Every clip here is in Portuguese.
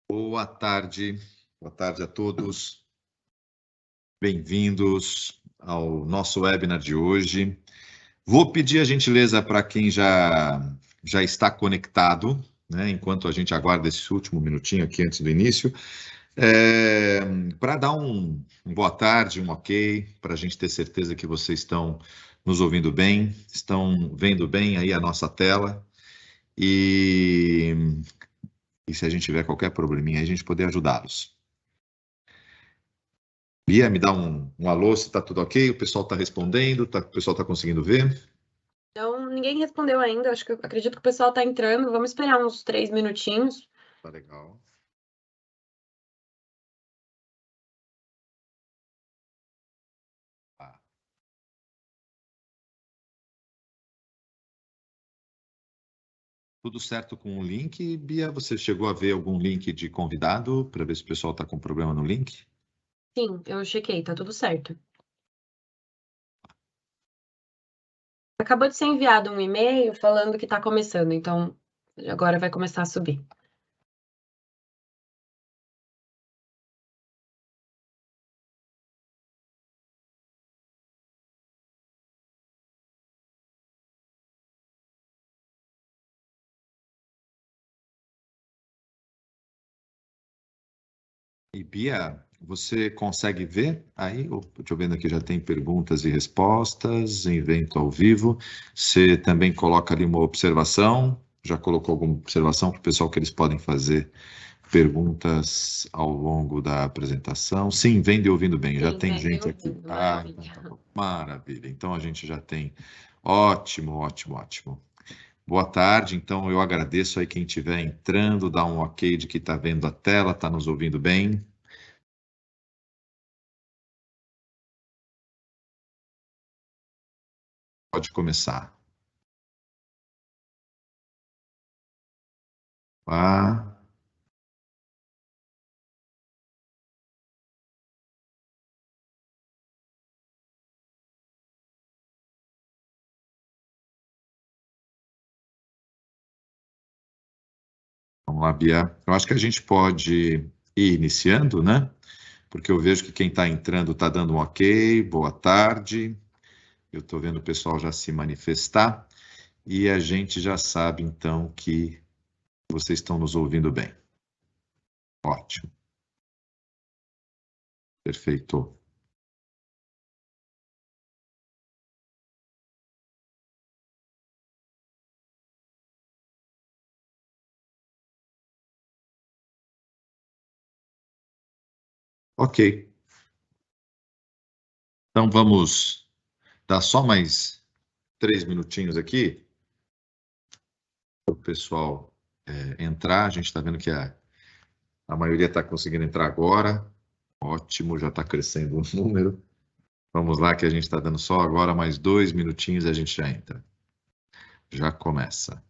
Boa tarde a todos. Bem-vindos ao nosso webinar de hoje. Vou pedir a gentileza para quem já está conectado, né, enquanto a gente aguarda esse último minutinho aqui antes do início, para dar um boa tarde, um ok, para a gente ter certeza que vocês estão nos ouvindo bem, estão vendo bem aí a nossa tela e se a gente tiver qualquer probleminha, a gente poder ajudá-los. Bia, me dá um alô se está tudo ok, o pessoal está respondendo, o pessoal está conseguindo ver? Então, ninguém respondeu ainda, acredito que o pessoal está entrando, vamos esperar uns 3 minutinhos. Tá legal. Ah. Tudo certo com o link, Bia? Você chegou a ver algum link de convidado para ver se o pessoal está com problema no link? Sim, eu chequei, tá tudo certo. Acabou de ser enviado um e-mail falando que está começando, então agora vai começar a subir. E Bia, você consegue ver aí? Deixa eu ver aqui, já tem perguntas e respostas, evento ao vivo. Você também coloca ali uma observação? Já colocou alguma observação para o pessoal que eles podem fazer perguntas ao longo da apresentação? Sim, vendo e ouvindo bem. Já Sim, tem vendo e gente aqui. ouvindo, Então tá maravilha. bom. Maravilha. Então a gente já tem. Ótimo, ótimo, ótimo. Boa tarde. Então eu agradeço aí quem estiver entrando, dá um ok de que está vendo a tela, está nos ouvindo bem. Pode começar. Ah. Vamos lá, Bia. Eu acho que a gente pode ir iniciando, né? Porque eu vejo que quem está entrando está dando um ok, boa tarde. Eu estou vendo o pessoal já se manifestar e a gente já sabe, então, que vocês estão nos ouvindo bem. Ótimo. Perfeito. Ok. Então vamos dar só mais 3 minutinhos aqui para o pessoal entrar. A gente está vendo que a maioria está conseguindo entrar agora. Ótimo, já está crescendo o número. Vamos lá, que a gente está dando só agora mais 2 minutinhos e a gente já entra. Já começa.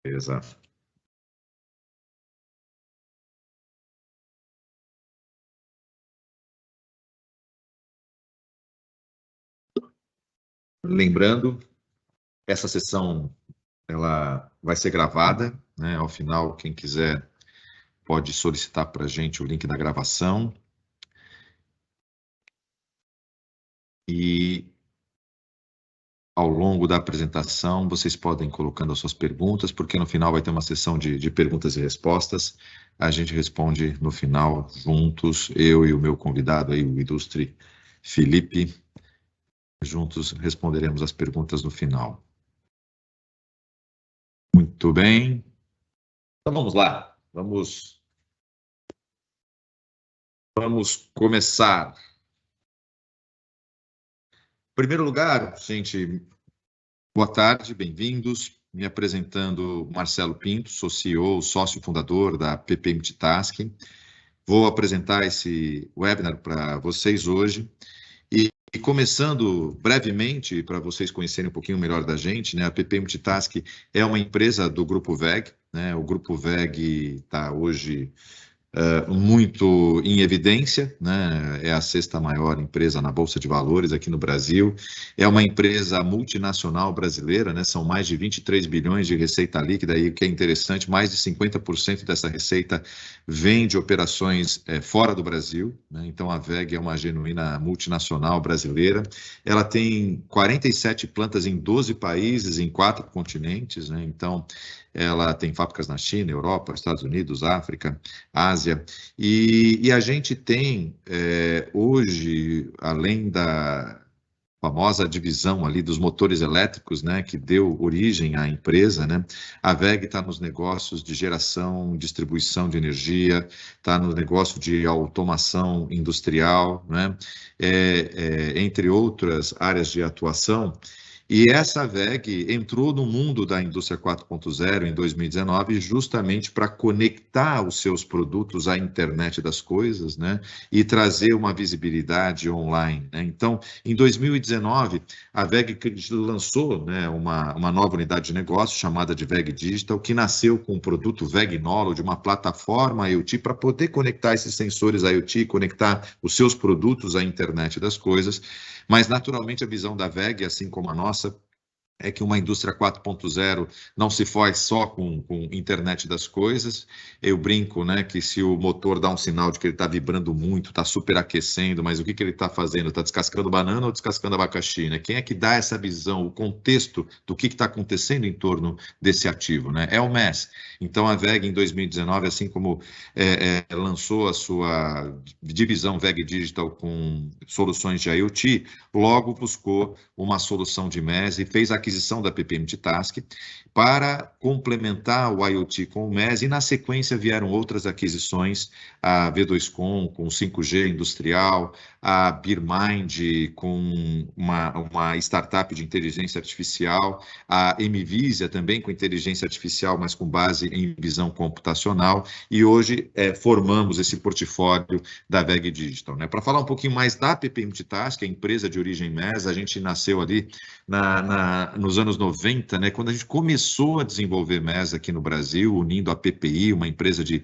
Exato. Lembrando, essa sessão ela vai ser gravada, né? Ao final, quem quiser pode solicitar para a gente o link da gravação. E ao longo da apresentação, vocês podem ir colocando as suas perguntas, porque no final vai ter uma sessão de perguntas e respostas. A gente responde no final, juntos, eu e o meu convidado aí, o ilustre Felipe. Juntos responderemos as perguntas no final. Muito bem. Então vamos lá. Vamos começar. Em primeiro lugar, gente, boa tarde, bem-vindos. Me apresentando Marcelo Pinto, sou CEO, sócio fundador da PP Multitasking. Vou apresentar esse webinar para vocês hoje. E começando brevemente, para vocês conhecerem um pouquinho melhor da gente, né? A PP Multitask é uma empresa do Grupo WEG, né? O Grupo WEG está hoje muito em evidência, né? É a sexta maior empresa na Bolsa de Valores aqui no Brasil, é uma empresa multinacional brasileira, né? São mais de 23 bilhões de receita líquida, e o que é interessante, mais de 50% dessa receita vem de operações fora do Brasil, né? Então a WEG é uma genuína multinacional brasileira, ela tem 47 plantas em 12 países, em 4 continentes, né? Então ela tem fábricas na China, Europa, Estados Unidos, África, Ásia, e a gente tem hoje, além da famosa divisão ali dos motores elétricos, né, que deu origem à empresa, né, a WEG está nos negócios de geração, distribuição de energia, está no negócio de automação industrial, né, entre outras áreas de atuação. E essa WEG entrou no mundo da indústria 4.0 em 2019 justamente para conectar os seus produtos à internet das coisas, né, e trazer uma visibilidade online, né? Então, em 2019, a WEG lançou, né, uma nova unidade de negócio chamada de WEG Digital, que nasceu com o produto WEG Knowledge, uma plataforma IoT para poder conectar esses sensores IoT, conectar os seus produtos à internet das coisas. Mas, naturalmente, a visão da WEG, assim como a nossa, é que uma indústria 4.0 não se faz só com internet das coisas. Eu brinco, né, que se o motor dá um sinal de que ele está vibrando muito, está superaquecendo, mas o que ele está fazendo? Está descascando banana ou descascando abacaxi, né? Quem é que dá essa visão, o contexto do que está acontecendo em torno desse ativo, né? É o MES. Então, a WEG, em 2019, assim como lançou a sua divisão WEG Digital com soluções de IoT, logo buscou uma solução de MES e fez a aquisição da PP Multitask para complementar o IoT com o MES, e na sequência vieram outras aquisições, a V2Com com 5G industrial, a BeerMind com uma startup de inteligência artificial, a Mvisia também com inteligência artificial, mas com base em visão computacional, e hoje formamos esse portfólio da WEG Digital, né? Para falar um pouquinho mais da PP Multitask, a empresa de origem MES, a gente nasceu ali nos anos 90, né, quando a gente começou a desenvolver MES aqui no Brasil, unindo a PPI, uma empresa de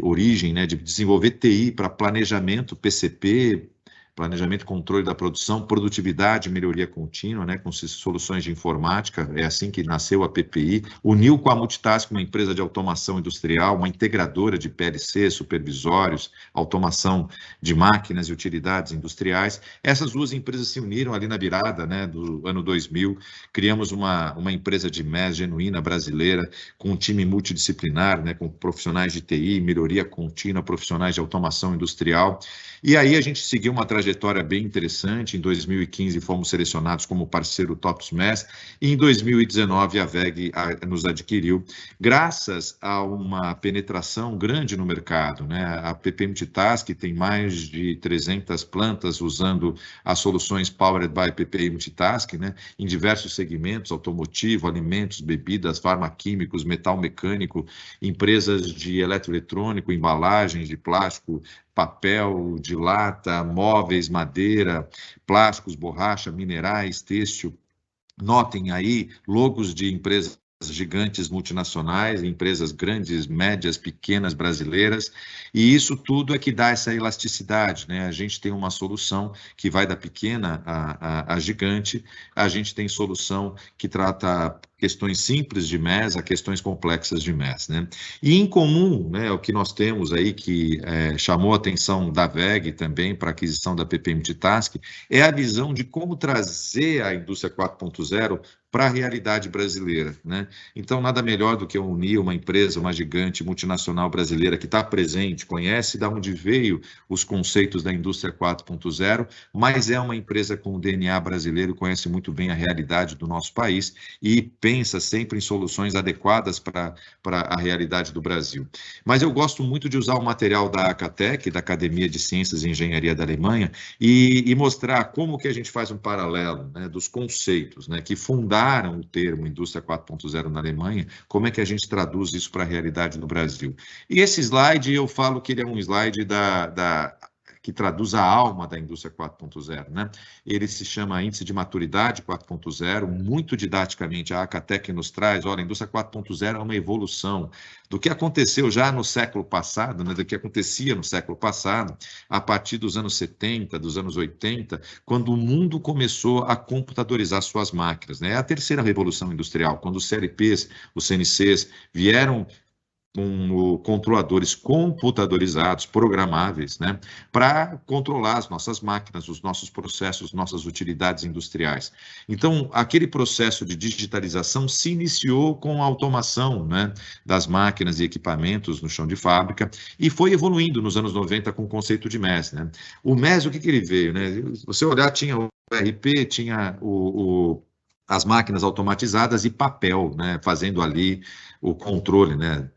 origem, né, de desenvolver TI para planejamento, PCP, planejamento e controle da produção, produtividade e melhoria contínua, né, com soluções de informática, é assim que nasceu a PPI, uniu com a Multitask, uma empresa de automação industrial, uma integradora de PLC, supervisórios, automação de máquinas e utilidades industriais. Essas duas empresas se uniram ali na virada, né, do ano 2000, criamos uma empresa de MES genuína brasileira, com um time multidisciplinar, né, com profissionais de TI, melhoria contínua, profissionais de automação industrial, e aí a gente seguiu uma trajetória bem interessante. Em 2015 fomos selecionados como parceiro TOPS MES, e em 2019 a WEG nos adquiriu, graças a uma penetração grande no mercado, né? A PP Multitask tem mais de 300 plantas usando as soluções Powered by PP Multitask, né? Em diversos segmentos, automotivo, alimentos, bebidas, farmaquímicos, metal mecânico, empresas de eletroeletrônico, embalagens de plástico, papel, de lata, móveis, madeira, plásticos, borracha, minerais, têxtil. Notem aí logos de empresas gigantes multinacionais, empresas grandes, médias, pequenas, brasileiras, e isso tudo é que dá essa elasticidade, né? A gente tem uma solução que vai da pequena à gigante, a gente tem solução que trata questões simples de MES a questões complexas de MES, né? E em comum, né, o que nós temos aí que chamou a atenção da WEG também para a aquisição da PP Multitask é a visão de como trazer a indústria 4.0 para a realidade brasileira, né? Então, nada melhor do que unir uma empresa, uma gigante multinacional brasileira que está presente, conhece de onde veio os conceitos da indústria 4.0, mas é uma empresa com o DNA brasileiro, conhece muito bem a realidade do nosso país e pensa sempre em soluções adequadas para a realidade do Brasil. Mas eu gosto muito de usar o material da Acatec, da Academia de Ciências e Engenharia da Alemanha, e mostrar como que a gente faz um paralelo, né, dos conceitos, né, que fundaram o termo indústria 4.0 na Alemanha, como é que a gente traduz isso para a realidade do Brasil. E esse slide, eu falo que ele é um slide que traduz a alma da indústria 4.0, né? Ele se chama Índice de Maturidade 4.0, muito didaticamente a Acatec nos traz, olha, a indústria 4.0 é uma evolução do que aconteceu já no século passado, né, do que acontecia no século passado, a partir dos anos 70, dos anos 80, quando o mundo começou a computadorizar suas máquinas, né? É a terceira revolução industrial, quando os CLPs, os CNCs vieram com controladores computadorizados, programáveis, né, para controlar as nossas máquinas, os nossos processos, nossas utilidades industriais. Então, aquele processo de digitalização se iniciou com a automação, né, das máquinas e equipamentos no chão de fábrica e foi evoluindo nos anos 90 com o conceito de MES, né? O MES, o que ele veio, né? Se você olhar, tinha o RP, tinha as máquinas automatizadas e papel, né, fazendo ali o controle, né,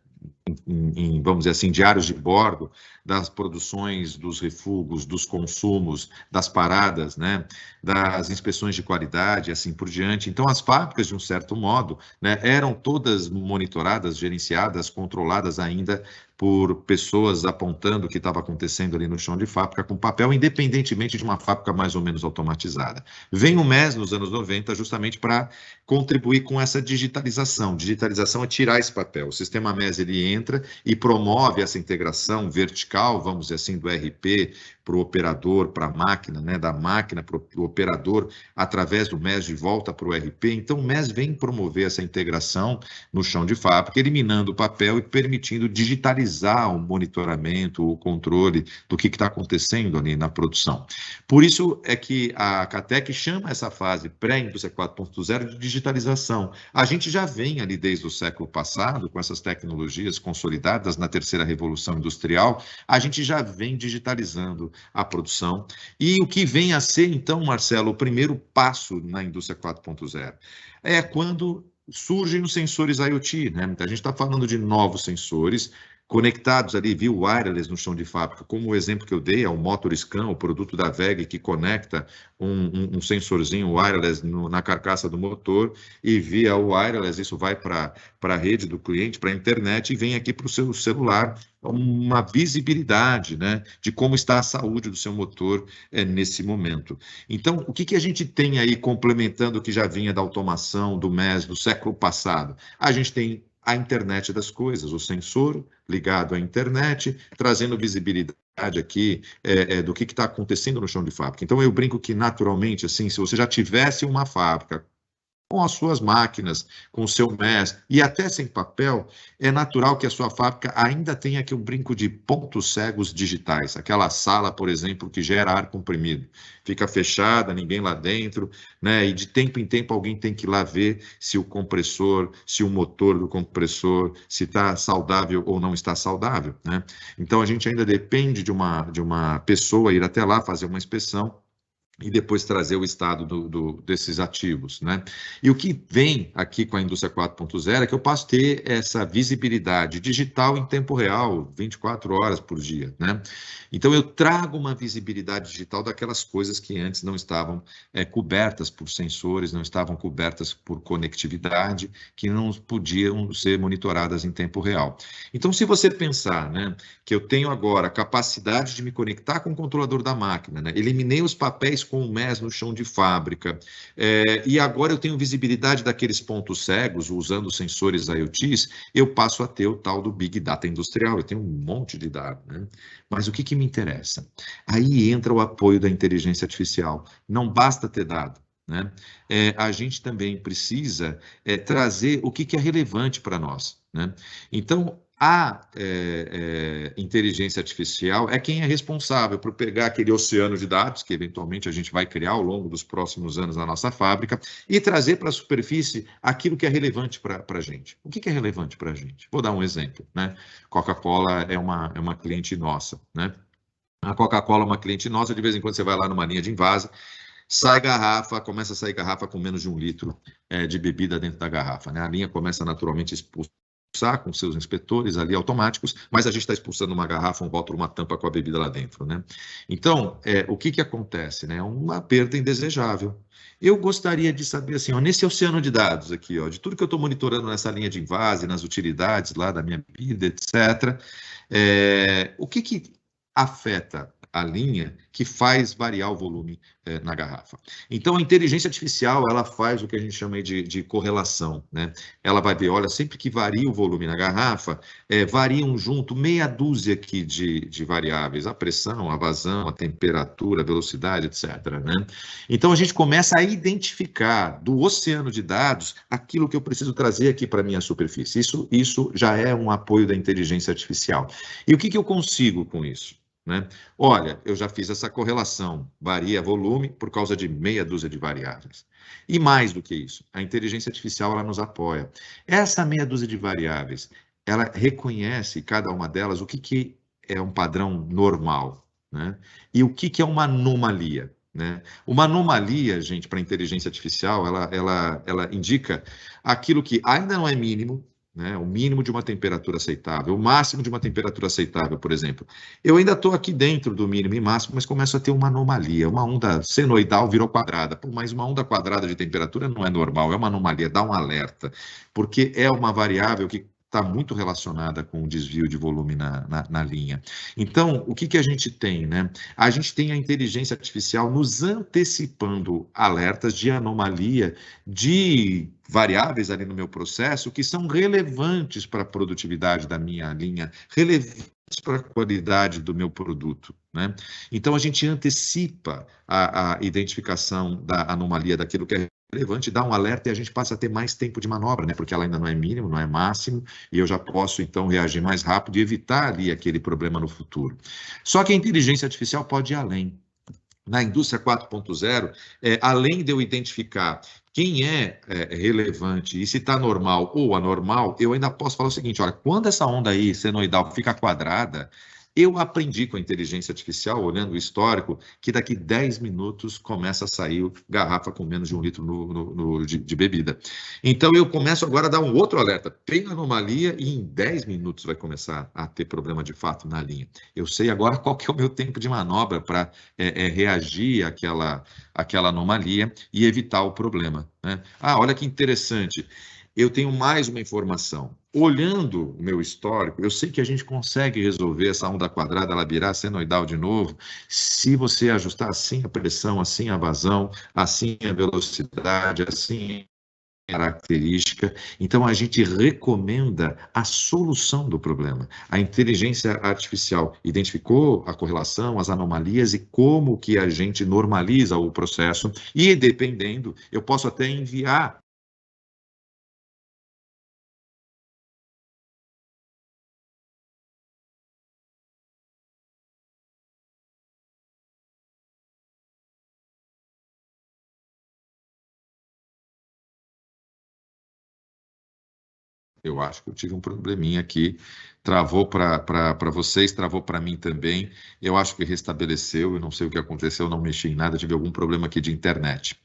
vamos dizer assim, diários de bordo das produções, dos refugos, dos consumos, das paradas, né, das inspeções de qualidade, assim por diante. Então, as fábricas, de um certo modo, né, eram todas monitoradas, gerenciadas, controladas ainda por pessoas apontando o que estava acontecendo ali no chão de fábrica com papel, independentemente de uma fábrica mais ou menos automatizada. Vem o MES nos anos 90 justamente para contribuir com essa digitalização. Digitalização é tirar esse papel. O sistema MES ele entra e promove essa integração vertical, vamos dizer assim, do RP para o operador, para a máquina, né, da máquina para o operador, através do MES de volta para o RP. Então, o MES vem promover essa integração no chão de fábrica, eliminando o papel e permitindo digitalizar o monitoramento, o controle do que está acontecendo ali na produção. Por isso é que a Acatec chama essa fase pré-indústria 4.0 de digitalização. A gente já vem ali desde o século passado, com essas tecnologias consolidadas na terceira revolução industrial, a gente já vem digitalizando a produção. E o que vem a ser, então, Marcelo, o primeiro passo na indústria 4.0 é quando surgem os sensores IoT, né? Então, a gente está falando de novos sensores conectados ali via wireless no chão de fábrica, como o exemplo que eu dei, é o MotorScan, o produto da WEG, que conecta um sensorzinho wireless na carcaça do motor, e via o wireless isso vai para a rede do cliente, para a internet, e vem aqui para o seu celular uma visibilidade, né, de como está a saúde do seu motor nesse momento. Então, o que a gente tem aí complementando o que já vinha da automação, do MES, do século passado? A gente tem a internet das coisas, o sensor ligado à internet, trazendo visibilidade aqui do que está acontecendo no chão de fábrica. Então, eu brinco que, naturalmente, assim, se você já tivesse uma fábrica com as suas máquinas, com o seu MES, e até sem papel, é natural que a sua fábrica ainda tenha aqui um brinco de pontos cegos digitais. Aquela sala, por exemplo, que gera ar comprimido. Fica fechada, ninguém lá dentro, né? E de tempo em tempo alguém tem que ir lá ver se o compressor, se o motor do compressor, se está saudável ou não está saudável, né? Então, a gente ainda depende de uma pessoa ir até lá, fazer uma inspeção, e depois trazer o estado desses ativos, né? E o que vem aqui com a indústria 4.0 é que eu passo a ter essa visibilidade digital em tempo real, 24 horas por dia, né? Então, eu trago uma visibilidade digital daquelas coisas que antes não estavam cobertas por sensores, não estavam cobertas por conectividade, que não podiam ser monitoradas em tempo real. Então, se você pensar, né, que eu tenho agora a capacidade de me conectar com o controlador da máquina, né? Eliminei os papéis com o MES no chão de fábrica, e agora eu tenho visibilidade daqueles pontos cegos, usando sensores IoTs, eu passo a ter o tal do Big Data industrial, eu tenho um monte de dados, né? Mas o que me interessa? Aí entra o apoio da inteligência artificial. Não basta ter dado, né? A gente também precisa trazer o que é relevante para nós, né? Então, a inteligência artificial é quem é responsável por pegar aquele oceano de dados que eventualmente a gente vai criar ao longo dos próximos anos na nossa fábrica e trazer para a superfície aquilo que é relevante para a gente. O que é relevante para a gente? Vou dar um exemplo, né? Coca-Cola é uma cliente nossa, né? A Coca-Cola é uma cliente nossa, de vez em quando você vai lá numa linha de invase, começa a sair garrafa com menos de 1 litro de bebida dentro da garrafa, né? A linha começa naturalmente a expulsar com seus inspetores ali automáticos, mas a gente está expulsando uma garrafa, um rótulo, uma tampa com a bebida lá dentro, né? Então, o que acontece, né? Uma perda indesejável. Eu gostaria de saber, assim, ó, nesse oceano de dados aqui, ó, de tudo que eu estou monitorando nessa linha de invase, nas utilidades lá da minha bebida, etc., o que afeta a linha que faz variar o volume na garrafa. Então, a inteligência artificial, ela faz o que a gente chama de correlação, né? Ela vai ver, olha, sempre que varia o volume na garrafa, variam junto meia dúzia aqui de variáveis, a pressão, a vazão, a temperatura, a velocidade, etc., né? Então, a gente começa a identificar do oceano de dados aquilo que eu preciso trazer aqui para a minha superfície. Isso já é um apoio da inteligência artificial. E o que eu consigo com isso? Né? Olha, eu já fiz essa correlação, varia volume por causa de meia dúzia de variáveis. E mais do que isso, a inteligência artificial ela nos apoia. Essa meia dúzia de variáveis, ela reconhece cada uma delas o que é um padrão normal, né? E o que é uma anomalia. Né? Uma anomalia, gente, para a inteligência artificial, ela indica aquilo que ainda não é mínimo, né? O mínimo de uma temperatura aceitável, o máximo de uma temperatura aceitável, por exemplo. Eu ainda estou aqui dentro do mínimo e máximo, mas começo a ter uma anomalia, uma onda senoidal virou quadrada. Pô, mas uma onda quadrada de temperatura não é normal, é uma anomalia, dá um alerta, porque é uma variável que está muito relacionada com o desvio de volume na linha. Então, o que a gente tem, né? A gente tem a inteligência artificial nos antecipando alertas de anomalia de variáveis ali no meu processo que são relevantes para a produtividade da minha linha, relevantes para a qualidade do meu produto, né? Então, a gente antecipa a identificação da anomalia daquilo que é relevante, dá um alerta e a gente passa a ter mais tempo de manobra, né? Porque ela ainda não é mínimo, não é máximo, e eu já posso, então, reagir mais rápido e evitar ali aquele problema no futuro. Só que a inteligência artificial pode ir além. Na indústria 4.0, além de eu identificar quem é relevante e se está normal ou anormal, eu ainda posso falar o seguinte, olha, quando essa onda aí senoidal fica quadrada, eu aprendi com a inteligência artificial, olhando o histórico, que daqui 10 minutos começa a sair garrafa com menos de 1 litro de bebida. Então, eu começo agora a dar um outro alerta. Tem anomalia e em 10 minutos vai começar a ter problema de fato na linha. Eu sei agora qual que é o meu tempo de manobra para reagir àquela anomalia e evitar o problema, né? Ah, olha que interessante. Eu tenho mais uma informação. Olhando o meu histórico, eu sei que a gente consegue resolver essa onda quadrada, ela virar senoidal de novo, se você ajustar assim a pressão, assim a vazão, assim a velocidade, assim a característica. Então, a gente recomenda a solução do problema. A inteligência artificial identificou a correlação, as anomalias e como que a gente normaliza o processo e, dependendo, eu posso até enviar Eu acho que eu tive um probleminha aqui, travou para vocês, travou para mim também. Eu acho que restabeleceu, eu não sei o que aconteceu, não mexi em nada, tive algum problema aqui de internet.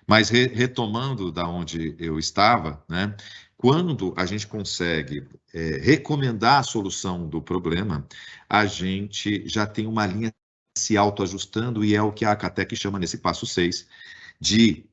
Mas retomando da onde eu estava, né? Quando a gente consegue recomendar a solução do problema, a gente já tem uma linha se autoajustando e é o que a Acatec chama nesse passo 6 de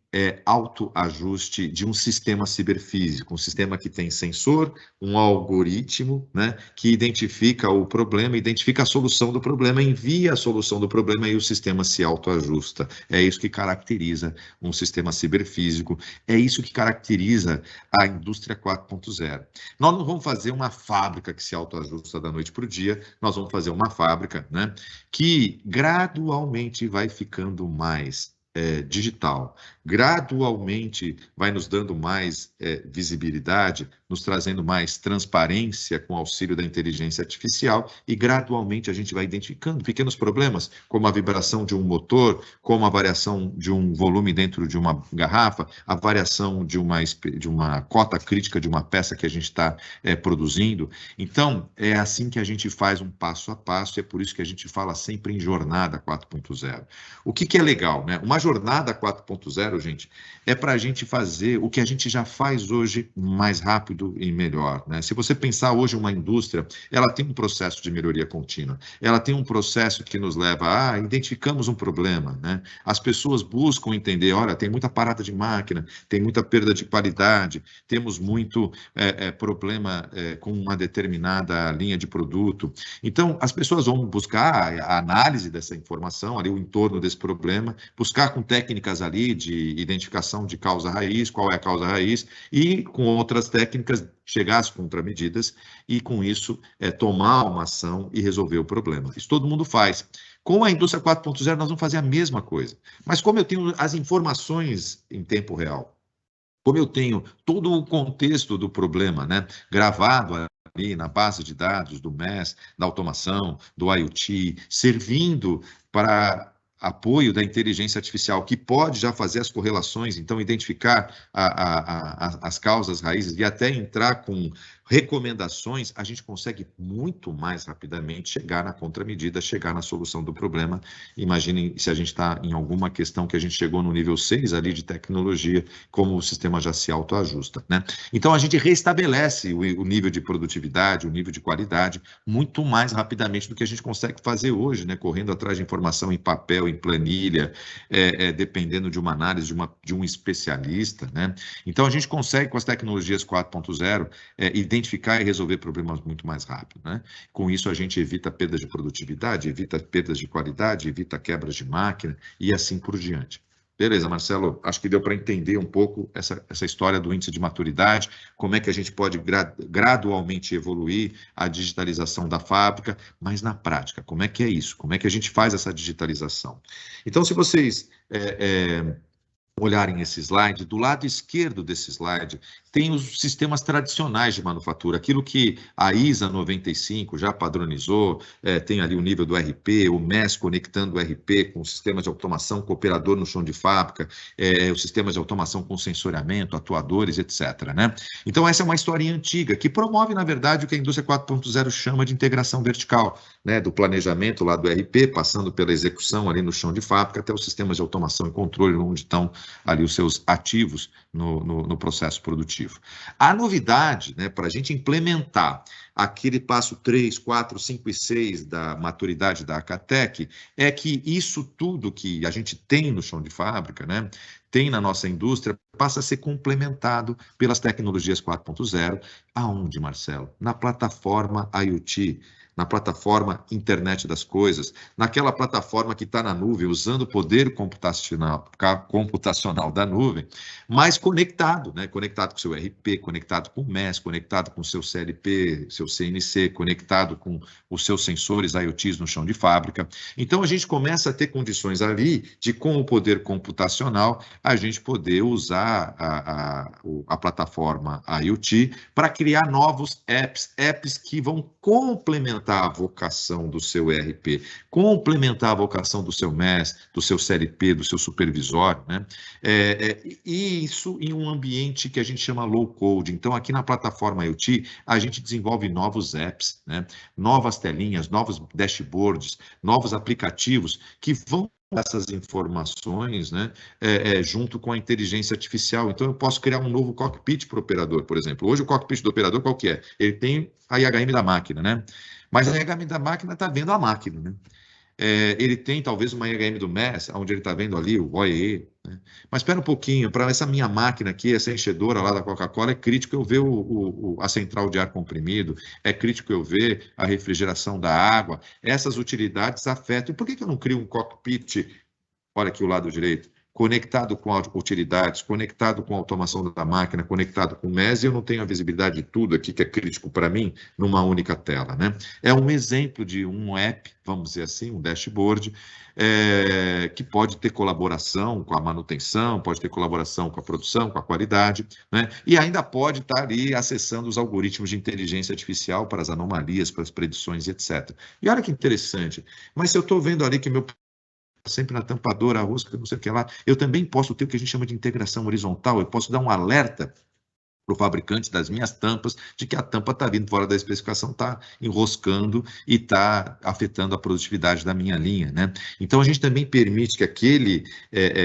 autoajuste de um sistema ciberfísico, um sistema que tem sensor, um algoritmo, né, que identifica o problema, identifica a solução do problema, envia a solução do problema e o sistema se autoajusta. É isso que caracteriza um sistema ciberfísico, é isso que caracteriza a indústria 4.0. Nós não vamos fazer uma fábrica que se autoajusta da noite para o dia, nós vamos fazer uma fábrica, né, que gradualmente vai ficando mais digital, gradualmente vai nos dando mais visibilidade, nos trazendo mais transparência com o auxílio da inteligência artificial e gradualmente a gente vai identificando pequenos problemas, como a vibração de um motor, como a variação de um volume dentro de uma garrafa, a variação de uma cota crítica de uma peça que a gente está produzindo. Então, é assim que a gente faz um passo a passo e é por isso que a gente fala sempre em jornada 4.0. O que é legal, né? Uma jornada 4.0, 4.0, gente, é para a gente fazer o que a gente já faz hoje mais rápido e melhor, né? Se você pensar hoje uma indústria, ela tem um processo de melhoria contínua, ela tem um processo que nos leva a identificamos um problema, né? As pessoas buscam entender, olha, tem muita parada de máquina, tem muita perda de qualidade, temos muito problema com uma determinada linha de produto. Então, as pessoas vão buscar a análise dessa informação, ali o entorno desse problema, buscar com técnicas ali de identificação de causa raiz, qual é a causa raiz, e com outras técnicas chegar às contramedidas e, com isso, tomar uma ação e resolver o problema. Isso todo mundo faz. Com a indústria 4.0, nós vamos fazer a mesma coisa. Mas como eu tenho as informações em tempo real, como eu tenho todo o contexto do problema, né, gravado ali na base de dados do MES, da automação, do IoT, servindo para apoio da inteligência artificial, que pode já fazer as correlações, então identificar as causas raízes e até entrar com recomendações, a gente consegue muito mais rapidamente chegar na contramedida, chegar na solução do problema. Imaginem se a gente está em alguma questão que a gente chegou no nível 6 ali de tecnologia, como o sistema já se autoajusta, né? Então, a gente restabelece o nível de produtividade, o nível de qualidade, muito mais rapidamente do que a gente consegue fazer hoje, né? Correndo atrás de informação em papel, em planilha, dependendo de uma análise de um especialista, né? Então, a gente consegue, com as tecnologias 4.0, identificar e resolver problemas muito mais rápido, né? Com isso, a gente evita perdas de produtividade, evita perdas de qualidade, evita quebras de máquina e assim por diante. Beleza, Marcelo, acho que deu para entender um pouco essa história do índice de maturidade, como é que a gente pode gradualmente evoluir a digitalização da fábrica, mas na prática, como é que é isso? Como é que a gente faz essa digitalização? Então, se vocês olharem esse slide, do lado esquerdo desse slide, tem os sistemas tradicionais de manufatura, aquilo que a ISA 95 já padronizou, tem ali o nível do RP, o MES conectando o RP com o sistema de automação com operador no chão de fábrica, o sistema de automação com sensoriamento, atuadores, etc., né? Então, essa é uma historinha antiga, que promove, na verdade, o que a indústria 4.0 chama de integração vertical, né? Do planejamento lá do RP, passando pela execução ali no chão de fábrica, até os sistemas de automação e controle, onde estão ali os seus ativos no processo produtivo. A novidade, né, para a gente implementar aquele passo 3, 4, 5 e 6 da maturidade da Acatec, é que isso tudo que a gente tem no chão de fábrica, né, tem na nossa indústria, passa a ser complementado pelas tecnologias 4.0. Aonde, Marcelo? Na plataforma IoT, na plataforma Internet das Coisas, naquela plataforma que está na nuvem, usando o poder computacional da nuvem, mas conectado, né? Conectado com o seu RP, conectado com o MES, conectado com o seu CLP, seu CNC, conectado com os seus sensores IoTs no chão de fábrica. Então, a gente começa a ter condições ali de, com o poder computacional, a gente poder usar a plataforma IoT para criar novos apps que vão complementar a vocação do seu ERP, complementar a vocação do seu MES, do seu CLP, do seu supervisor, né? E isso em um ambiente que a gente chama low code. Então, aqui na plataforma IoT, a gente desenvolve novos apps, né? Novas telinhas, novos dashboards, novos aplicativos que vão essas informações, né, junto com a inteligência artificial. Então, eu posso criar um novo cockpit para o operador, por exemplo. Hoje, o cockpit do operador, qual que é? Ele tem a IHM da máquina, né? Mas a IHM da máquina está vendo a máquina, né? Ele tem, talvez, uma IHM do MES, onde ele está vendo ali o OEE, né? Mas espera um pouquinho, para essa minha máquina aqui, essa enchedora lá da Coca-Cola, é crítico eu ver a central de ar comprimido, é crítico eu ver a refrigeração da água, essas utilidades afetam. E por que eu não crio um cockpit, olha aqui o lado direito, conectado com utilidades, conectado com a automação da máquina, conectado com o MES, e eu não tenho a visibilidade de tudo aqui que é crítico para mim numa única tela, né? É um exemplo de um app, vamos dizer assim, um dashboard, que pode ter colaboração com a manutenção, pode ter colaboração com a produção, com a qualidade, né? E ainda pode estar ali acessando os algoritmos de inteligência artificial para as anomalias, para as predições, etc. E olha que interessante, mas se eu estou vendo ali que meu sempre na tampadora, a rosca, não sei o que lá, eu também posso ter o que a gente chama de integração horizontal, eu posso dar um alerta para o fabricante das minhas tampas, de que a tampa está vindo fora da especificação, está enroscando e está afetando a produtividade da minha linha, né? Então, a gente também permite que aquele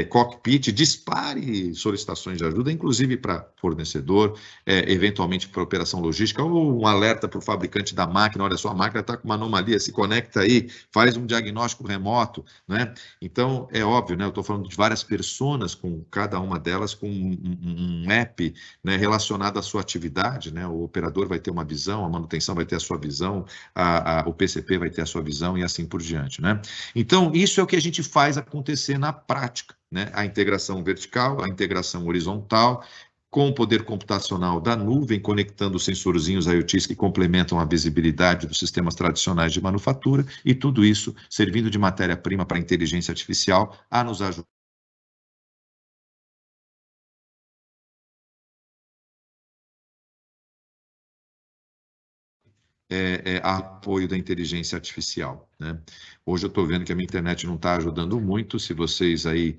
cockpit dispare solicitações de ajuda, inclusive para fornecedor, eventualmente para operação logística, ou um alerta para o fabricante da máquina, olha, sua máquina está com uma anomalia, se conecta aí, faz um diagnóstico remoto, né? Então, é óbvio, né? Eu estou falando de várias personas, com cada uma delas com um app, né, relacionado à sua atividade, né? O operador vai ter uma visão, a manutenção vai ter a sua visão, o PCP vai ter a sua visão e assim por diante, né? Então, isso é o que a gente faz acontecer na prática, né? A integração vertical, a integração horizontal, com o poder computacional da nuvem, conectando os sensorzinhos IoTs que complementam a visibilidade dos sistemas tradicionais de manufatura, e tudo isso servindo de matéria-prima para a inteligência artificial a nos ajudar apoio da inteligência artificial, né? Hoje eu estou vendo que a minha internet não está ajudando muito. Se vocês aí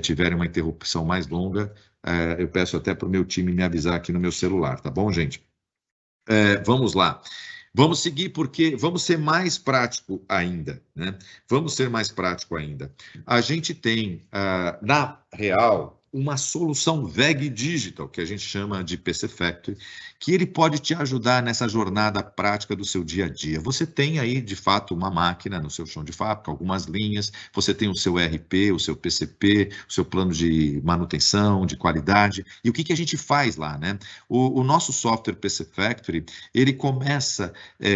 tiverem uma interrupção mais longa, eu peço até para o meu time me avisar aqui no meu celular, tá bom, gente? Vamos lá. Vamos seguir, porque vamos ser mais prático ainda, né? Vamos ser mais prático ainda. A gente tem, na real, uma solução VEG Digital, que a gente chama de PC Factory, que ele pode te ajudar nessa jornada prática do seu dia a dia. Você tem aí, de fato, uma máquina no seu chão de fábrica, algumas linhas, você tem o seu RP, o seu PCP, o seu plano de manutenção, de qualidade. E o que a gente faz lá, né? O nosso software PC Factory, ele começa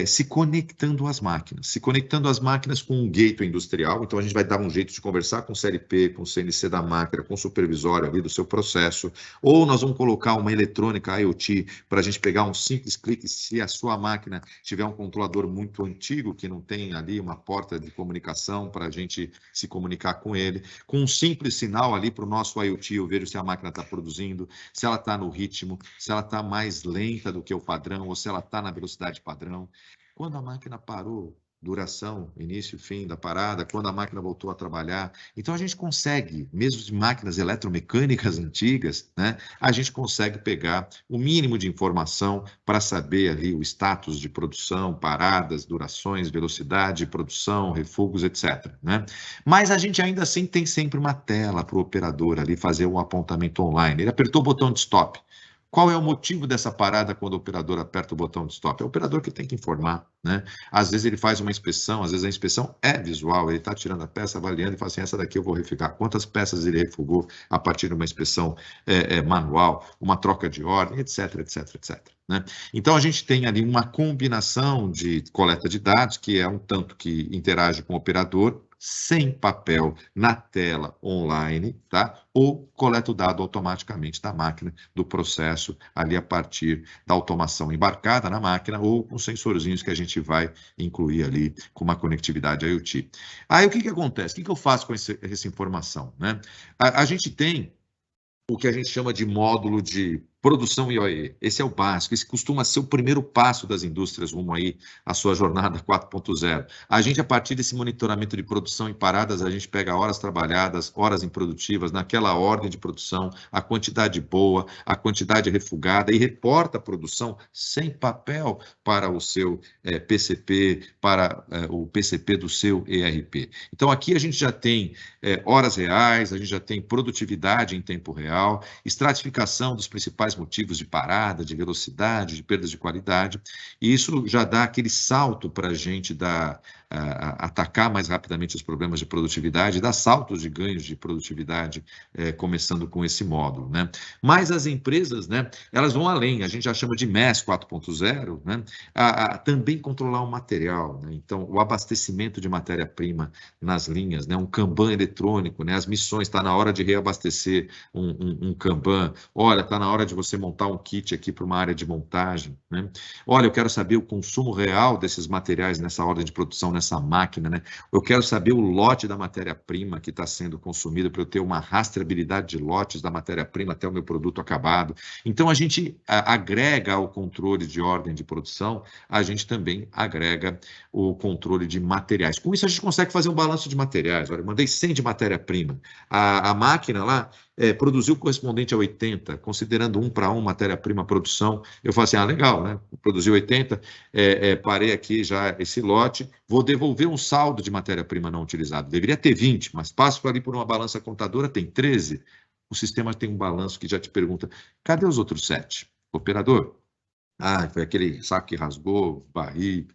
se conectando às máquinas com um gateway industrial. Então, a gente vai dar um jeito de conversar com o CLP, com o CNC da máquina, com o supervisório ali do seu processo, ou nós vamos colocar uma eletrônica IoT para a gente pegar um simples clique, se a sua máquina tiver um controlador muito antigo, que não tem ali uma porta de comunicação para a gente se comunicar com ele, com um simples sinal ali para o nosso IoT, eu vejo se a máquina está produzindo, se ela está no ritmo, se ela está mais lenta do que o padrão, ou se ela está na velocidade padrão. Quando a máquina parou, duração, início e fim da parada, quando a máquina voltou a trabalhar. Então, a gente consegue, mesmo de máquinas eletromecânicas antigas, né, a gente consegue pegar o mínimo de informação para saber ali o status de produção, paradas, durações, velocidade, produção, refugos, etc., né? Mas a gente ainda assim tem sempre uma tela para o operador ali fazer um apontamento online. Ele apertou o botão de stop. Qual é o motivo dessa parada quando o operador aperta o botão de stop? É o operador que tem que informar, né? Às vezes ele faz uma inspeção, às vezes a inspeção é visual, ele está tirando a peça, avaliando e fala assim, essa daqui eu vou refugar. Quantas peças ele refugou a partir de uma inspeção manual, uma troca de ordem, etc, etc, etc. Né? Então, a gente tem ali uma combinação de coleta de dados, que é um tanto que interage com o operador, sem papel, na tela online, tá? Ou coleta o dado automaticamente da máquina, do processo, ali a partir da automação embarcada na máquina, ou com sensorzinhos que a gente vai incluir ali com uma conectividade IoT. Aí, o que acontece? O que eu faço com essa informação, né? A gente tem o que a gente chama de módulo de produção IoE. Esse é o básico, esse costuma ser o primeiro passo das indústrias rumo aí à sua jornada 4.0. A gente, a partir desse monitoramento de produção em paradas, a gente pega horas trabalhadas, horas improdutivas, naquela ordem de produção, a quantidade boa, a quantidade refugada, e reporta a produção sem papel para o seu PCP, para o PCP do seu ERP. Então, aqui a gente já tem horas reais, a gente já tem produtividade em tempo real, estratificação dos principais motivos de parada, de velocidade, de perdas de qualidade, e isso já dá aquele salto para a gente atacar mais rapidamente os problemas de produtividade, dar saltos de ganhos de produtividade, começando com esse módulo, né? Mas as empresas, né, elas vão além, a gente já chama de MES 4.0, né? Também controlar o material, né? Então, o abastecimento de matéria-prima nas linhas, né? Um Kanban eletrônico, né? As missões, está na hora de reabastecer um Kanban, olha, está na hora de você montar um kit aqui para uma área de montagem, né? Olha, eu quero saber o consumo real desses materiais nessa ordem de produção, nessa máquina, né? Eu quero saber o lote da matéria-prima que está sendo consumida para eu ter uma rastreabilidade de lotes da matéria-prima até o meu produto acabado. Então, a gente agrega ao controle de ordem de produção, a gente também agrega o controle de materiais. Com isso, a gente consegue fazer um balanço de materiais. Olha, eu mandei 100 de matéria-prima. A máquina lá, produziu correspondente a 80, considerando 1 para 1 matéria-prima produção, eu falo assim, legal, né? Produziu 80, parei aqui já esse lote, vou devolver um saldo de matéria-prima não utilizado. Deveria ter 20, mas passo ali por uma balança contadora, tem 13. O sistema tem um balanço que já te pergunta, cadê os outros 7? Operador? Foi aquele saco que rasgou, barri,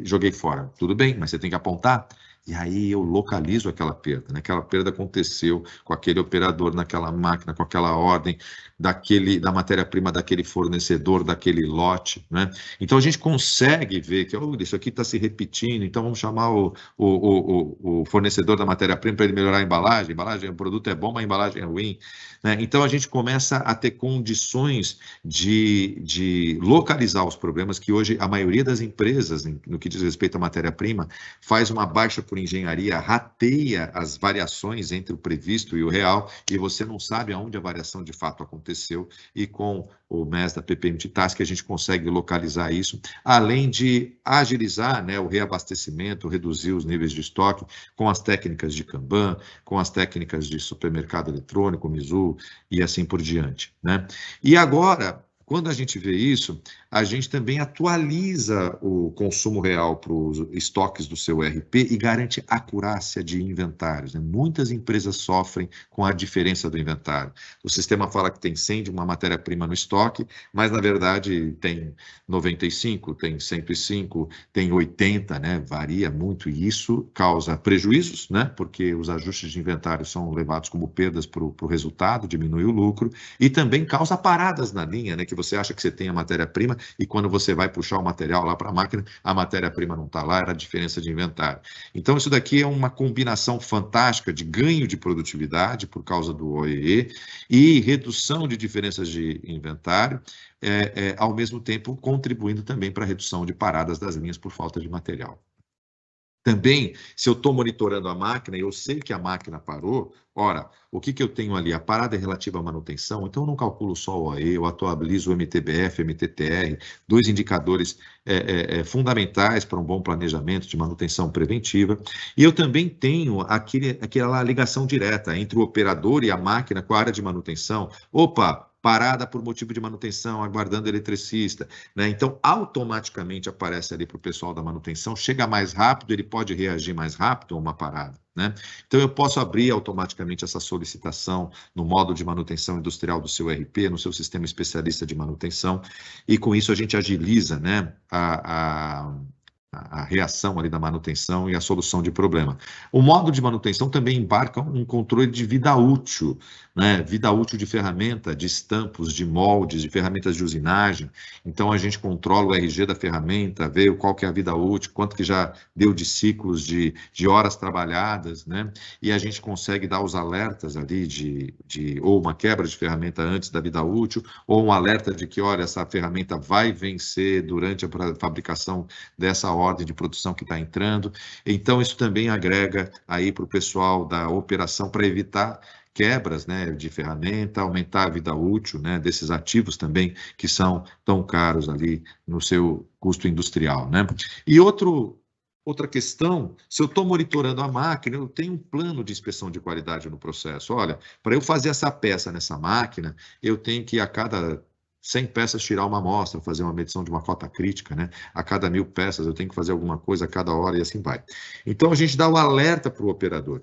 joguei fora. Tudo bem, mas você tem que apontar. E aí eu localizo aquela perda, né? Aquela perda aconteceu com aquele operador naquela máquina, com aquela ordem da matéria-prima daquele fornecedor, daquele lote, né? Então a gente consegue ver que isso aqui está se repetindo, então vamos chamar o fornecedor da matéria-prima para ele melhorar a embalagem. O produto é bom, mas a embalagem é ruim, né? Então a gente começa a ter condições de localizar os problemas que hoje a maioria das empresas, no que diz respeito à matéria-prima, faz uma baixa por engenharia, rateia as variações entre o previsto e o real, e você não sabe aonde a variação de fato aconteceu, e com o MES da PPM Multitask a gente consegue localizar isso, além de agilizar, né, o reabastecimento, reduzir os níveis de estoque com as técnicas de Kanban, com as técnicas de supermercado eletrônico, Mizu, e assim por diante, né? E agora, quando a gente vê isso, a gente também atualiza o consumo real para os estoques do seu ERP e garante acurácia de inventários, né? Muitas empresas sofrem com a diferença do inventário. O sistema fala que tem 100 de uma matéria-prima no estoque, mas na verdade tem 95, tem 105, tem 80, né? Varia muito e isso causa prejuízos, né? Porque os ajustes de inventário são levados como perdas para o resultado, diminui o lucro, e também causa paradas na linha, né? Que você acha que você tem a matéria-prima e quando você vai puxar o material lá para a máquina, a matéria-prima não está lá, era a diferença de inventário. Então, isso daqui é uma combinação fantástica de ganho de produtividade por causa do OEE e redução de diferenças de inventário, ao mesmo tempo contribuindo também para a redução de paradas das linhas por falta de material. Também, se eu estou monitorando a máquina e eu sei que a máquina parou, ora, o que eu tenho ali? A parada é relativa à manutenção, então eu não calculo só o OE, eu atualizo o MTBF, MTTR, 2 indicadores fundamentais para um bom planejamento de manutenção preventiva. E eu também tenho aquela ligação direta entre o operador e a máquina com a área de manutenção. Opa! Parada por motivo de manutenção, aguardando eletricista, né? Então, automaticamente aparece ali para o pessoal da manutenção, chega mais rápido, ele pode reagir mais rápido a uma parada, né? Então, eu posso abrir automaticamente essa solicitação no modo de manutenção industrial do seu ERP, no seu sistema especialista de manutenção, e com isso a gente agiliza, né, a reação ali da manutenção e a solução de problema. O modo de manutenção também embarca um controle de vida útil, né? Vida útil de ferramenta, de estampos, de moldes, de ferramentas de usinagem. Então, a gente controla o RG da ferramenta, vê qual que é a vida útil, quanto que já deu de ciclos de horas trabalhadas, né? E a gente consegue dar os alertas ali ou uma quebra de ferramenta antes da vida útil, ou um alerta de que, olha, essa ferramenta vai vencer durante a fabricação dessa ordem de produção que está entrando. Então, isso também agrega aí para o pessoal da operação para evitar quebras, né, de ferramenta, aumentar a vida útil, né, desses ativos também que são tão caros ali no seu custo industrial, né? E outra questão, se eu estou monitorando a máquina, eu tenho um plano de inspeção de qualidade no processo. Olha, para eu fazer essa peça nessa máquina, eu tenho que a cada 100 peças tirar uma amostra, fazer uma medição de uma cota crítica, né? A cada 1000 peças eu tenho que fazer alguma coisa a cada hora e assim vai. Então a gente dá o alerta para o operador.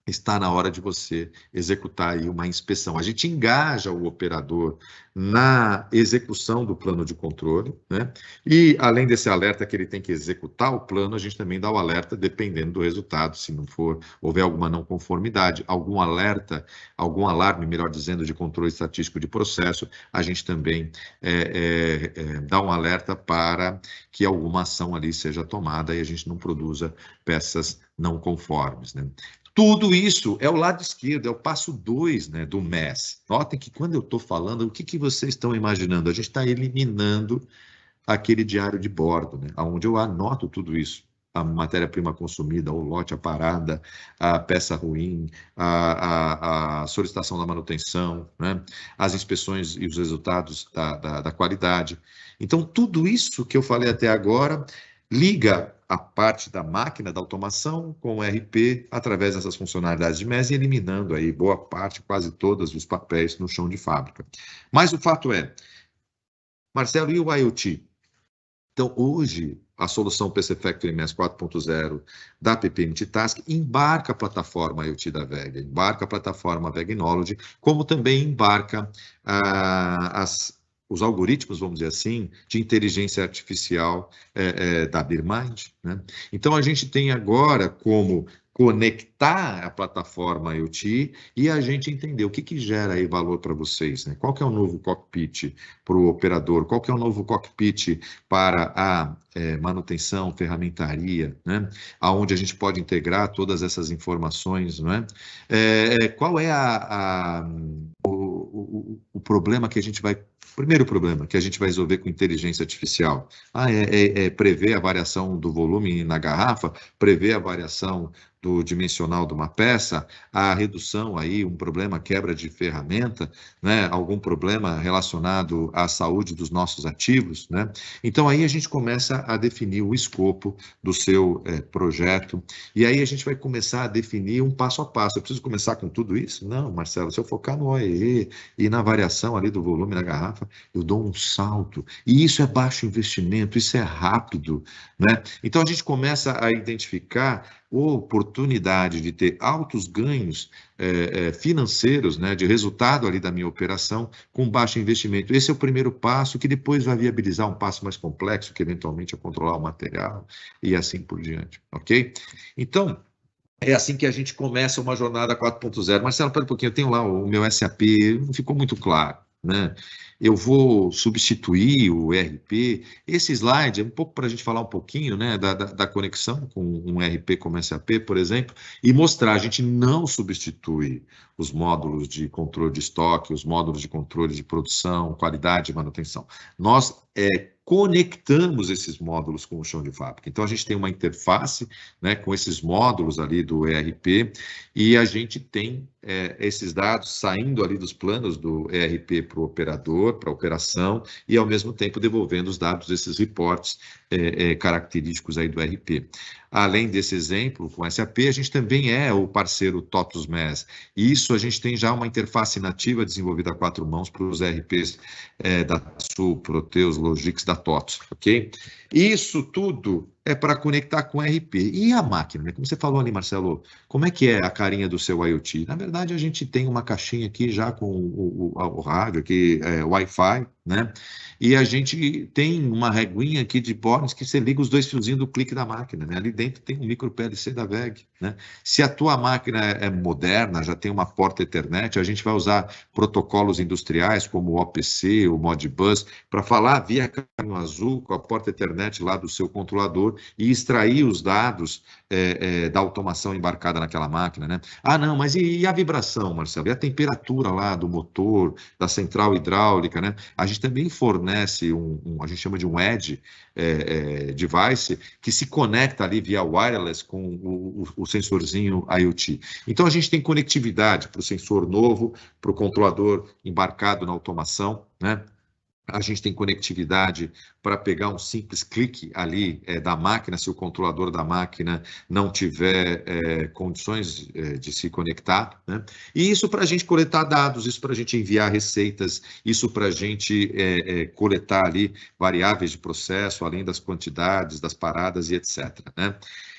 Está na hora de você executar aí uma inspeção. A gente engaja o operador na execução do plano de controle, né? E além desse alerta que ele tem que executar o plano, a gente também dá o alerta dependendo do resultado, se não houver alguma não conformidade, algum alarme, melhor dizendo, de controle estatístico de processo, a gente também dá um alerta para que alguma ação ali seja tomada e a gente não produza peças não conformes, né? Tudo isso é o lado esquerdo, é o passo 2, né, do MES. Notem que quando eu estou falando, o que vocês estão imaginando? A gente está eliminando aquele diário de bordo, né, onde eu anoto tudo isso. A matéria-prima consumida, o lote, a parada, a peça ruim, a solicitação da manutenção, né, as inspeções e os resultados da qualidade. Então, tudo isso que eu falei até agora liga a parte da máquina da automação com o ERP através dessas funcionalidades de MES e eliminando aí boa parte, quase todos os papéis no chão de fábrica. Mas o fato é, Marcelo, e o IoT? Então, hoje, a solução PC Factory MES 4.0 da PP Multitask embarca a plataforma IoT da VEG, embarca a plataforma VEG Knowledge, como também embarca os algoritmos, vamos dizer assim, de inteligência artificial da BeerMind, né? Então, a gente tem agora como conectar a plataforma IoT e a gente entender o que gera aí valor para vocês, né? Qual que é o novo cockpit para o operador, qual que é o novo cockpit para a manutenção, ferramentaria, né? Onde a gente pode integrar todas essas informações, não é? Qual é o problema que a gente vai... Primeiro problema que a gente vai resolver com inteligência artificial. Prever a variação do volume na garrafa, prever a variação do dimensional de uma peça, a redução aí, um problema, quebra de ferramenta, né? Algum problema relacionado à saúde dos nossos ativos, né? Então aí a gente começa a definir o escopo do seu projeto e aí a gente vai começar a definir um passo a passo. Eu preciso começar com tudo isso? Não, Marcelo, se eu focar no OEE e na variação ali do volume da garrafa, eu dou um salto. E isso é baixo investimento, isso é rápido, né? Então a gente começa a identificar oportunidade de ter altos ganhos financeiros, né, de resultado ali da minha operação com baixo investimento. Esse é o primeiro passo, que depois vai viabilizar um passo mais complexo, que eventualmente é controlar o material e assim por diante, ok? Então, é assim que a gente começa uma jornada 4.0. Marcelo, espera um pouquinho, eu tenho lá o meu SAP, não ficou muito claro, né? Eu vou substituir o ERP. Esse slide é um pouco para a gente falar um pouquinho, né, da conexão com um ERP como SAP, por exemplo, e mostrar, a gente não substitui os módulos de controle de estoque, os módulos de controle de produção, qualidade e manutenção. Nós conectamos esses módulos com o chão de fábrica. Então, a gente tem uma interface, né, com esses módulos ali do ERP e a gente tem esses dados saindo ali dos planos do ERP para o operador, para a operação, e ao mesmo tempo devolvendo os dados desses reportes característicos aí do ERP. Além desse exemplo, com SAP, a gente também é o parceiro TOTUS MES. E isso a gente tem já uma interface nativa desenvolvida a 4 mãos para os ERPs da Sul, Proteus, Logix, da TOTUS, ok? Isso tudo é para conectar com o ERP. E a máquina, né? Como você falou ali, Marcelo, como é que é a carinha do seu IoT? Na verdade, a gente tem uma caixinha aqui já com o rádio, aqui, Wi-Fi, né? E a gente tem uma reguinha aqui de bornes que você liga os 2 fiozinhos do clique da máquina, né? Ali dentro tem um micro PLC da VEG, né? Se a tua máquina é moderna, já tem uma porta Ethernet, a gente vai usar protocolos industriais como o OPC, o Modbus, para falar via cano azul com a porta Ethernet lá do seu controlador e extrair os dados da automação embarcada naquela máquina, né? Ah, não, mas e a vibração, Marcelo? E a temperatura lá do motor, da central hidráulica, né? A gente também fornece a gente chama de um Edge device que se conecta ali via wireless com o sensorzinho IoT. Então, a gente tem conectividade para o sensor novo, para o controlador embarcado na automação, né? A gente tem conectividade para pegar um simples clique ali da máquina, se o controlador da máquina não tiver condições de se conectar, né? E isso para a gente coletar dados, isso para a gente enviar receitas, isso para a gente coletar ali variáveis de processo, além das quantidades, das paradas e etc., né?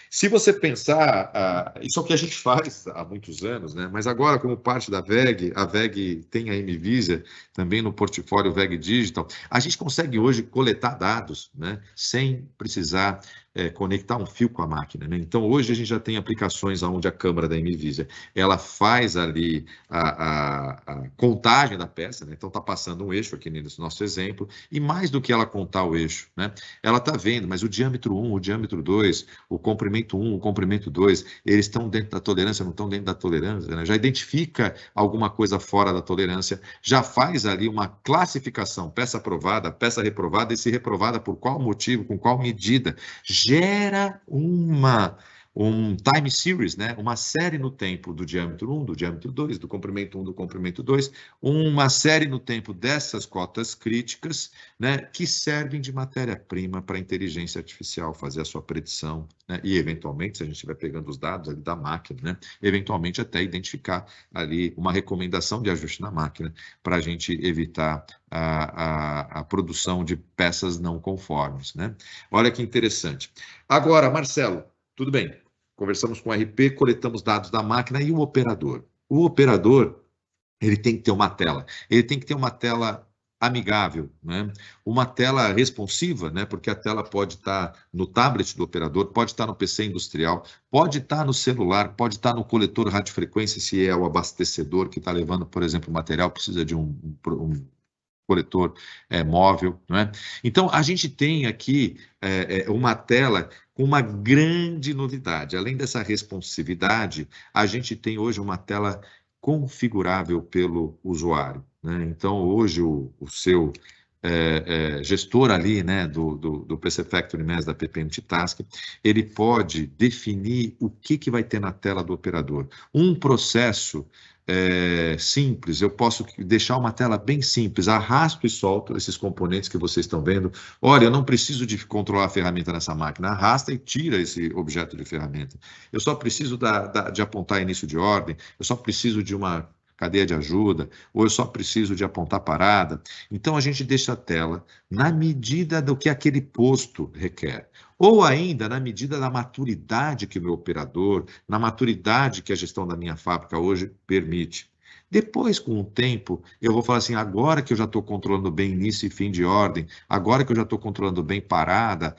Se você pensar, isso é o que a gente faz há muitos anos, né? Mas agora, como parte da VEG, a VEG tem a MVisia também no portfólio VEG Digital, a gente consegue hoje coletar dados, né, sem precisar conectar um fio com a máquina, né? Então, hoje a gente já tem aplicações onde a câmera da MVisia, ela faz ali a contagem da peça, né? Então, está passando um eixo aqui nesse nosso exemplo, e mais do que ela contar o eixo, né, ela está vendo, mas o diâmetro 1, o diâmetro 2, o comprimento 1, o comprimento 2, eles estão dentro da tolerância, não estão dentro da tolerância, né? Já identifica alguma coisa fora da tolerância, já faz ali uma classificação, peça aprovada, peça reprovada, e se reprovada por qual motivo, com qual medida, gera um time series, né? Uma série no tempo do diâmetro 1, do diâmetro 2, do comprimento 1, do comprimento 2, uma série no tempo dessas cotas críticas, né? Que servem de matéria-prima para a inteligência artificial fazer a sua predição, né? E, eventualmente, se a gente estiver pegando os dados ali da máquina, né? Eventualmente até identificar ali uma recomendação de ajuste na máquina para a gente evitar a produção de peças não conformes, né? Olha que interessante. Agora, Marcelo, tudo bem. Conversamos com o RP, coletamos dados da máquina e o operador. O operador, ele tem que ter uma tela. Ele tem que ter uma tela amigável, né? Uma tela responsiva, né? Porque a tela pode estar no tablet do operador, pode estar no PC industrial, pode estar no celular, pode estar no coletor radiofrequência, se é o abastecedor que está levando, por exemplo, o material, precisa de um coletor móvel, não é? Então, a gente tem aqui uma tela com uma grande novidade. Além dessa responsividade, a gente tem hoje uma tela configurável pelo usuário, né? Então, hoje, o seu gestor ali, né, do PC Factory MES, da PP Multitask, ele pode definir o que vai ter na tela do operador. Um processo simples, eu posso deixar uma tela bem simples, arrasto e solto esses componentes que vocês estão vendo. Olha, eu não preciso de controlar a ferramenta nessa máquina, arrasta e tira esse objeto de ferramenta. Eu só preciso de apontar início de ordem, eu só preciso de uma cadeia de ajuda, ou eu só preciso de apontar parada. Então, a gente deixa a tela na medida do que aquele posto requer. Ou ainda, na medida da maturidade que o meu operador, na maturidade que a gestão da minha fábrica hoje permite. Depois, com o tempo, eu vou falar assim, agora que eu já estou controlando bem início e fim de ordem, agora que eu já estou controlando bem parada,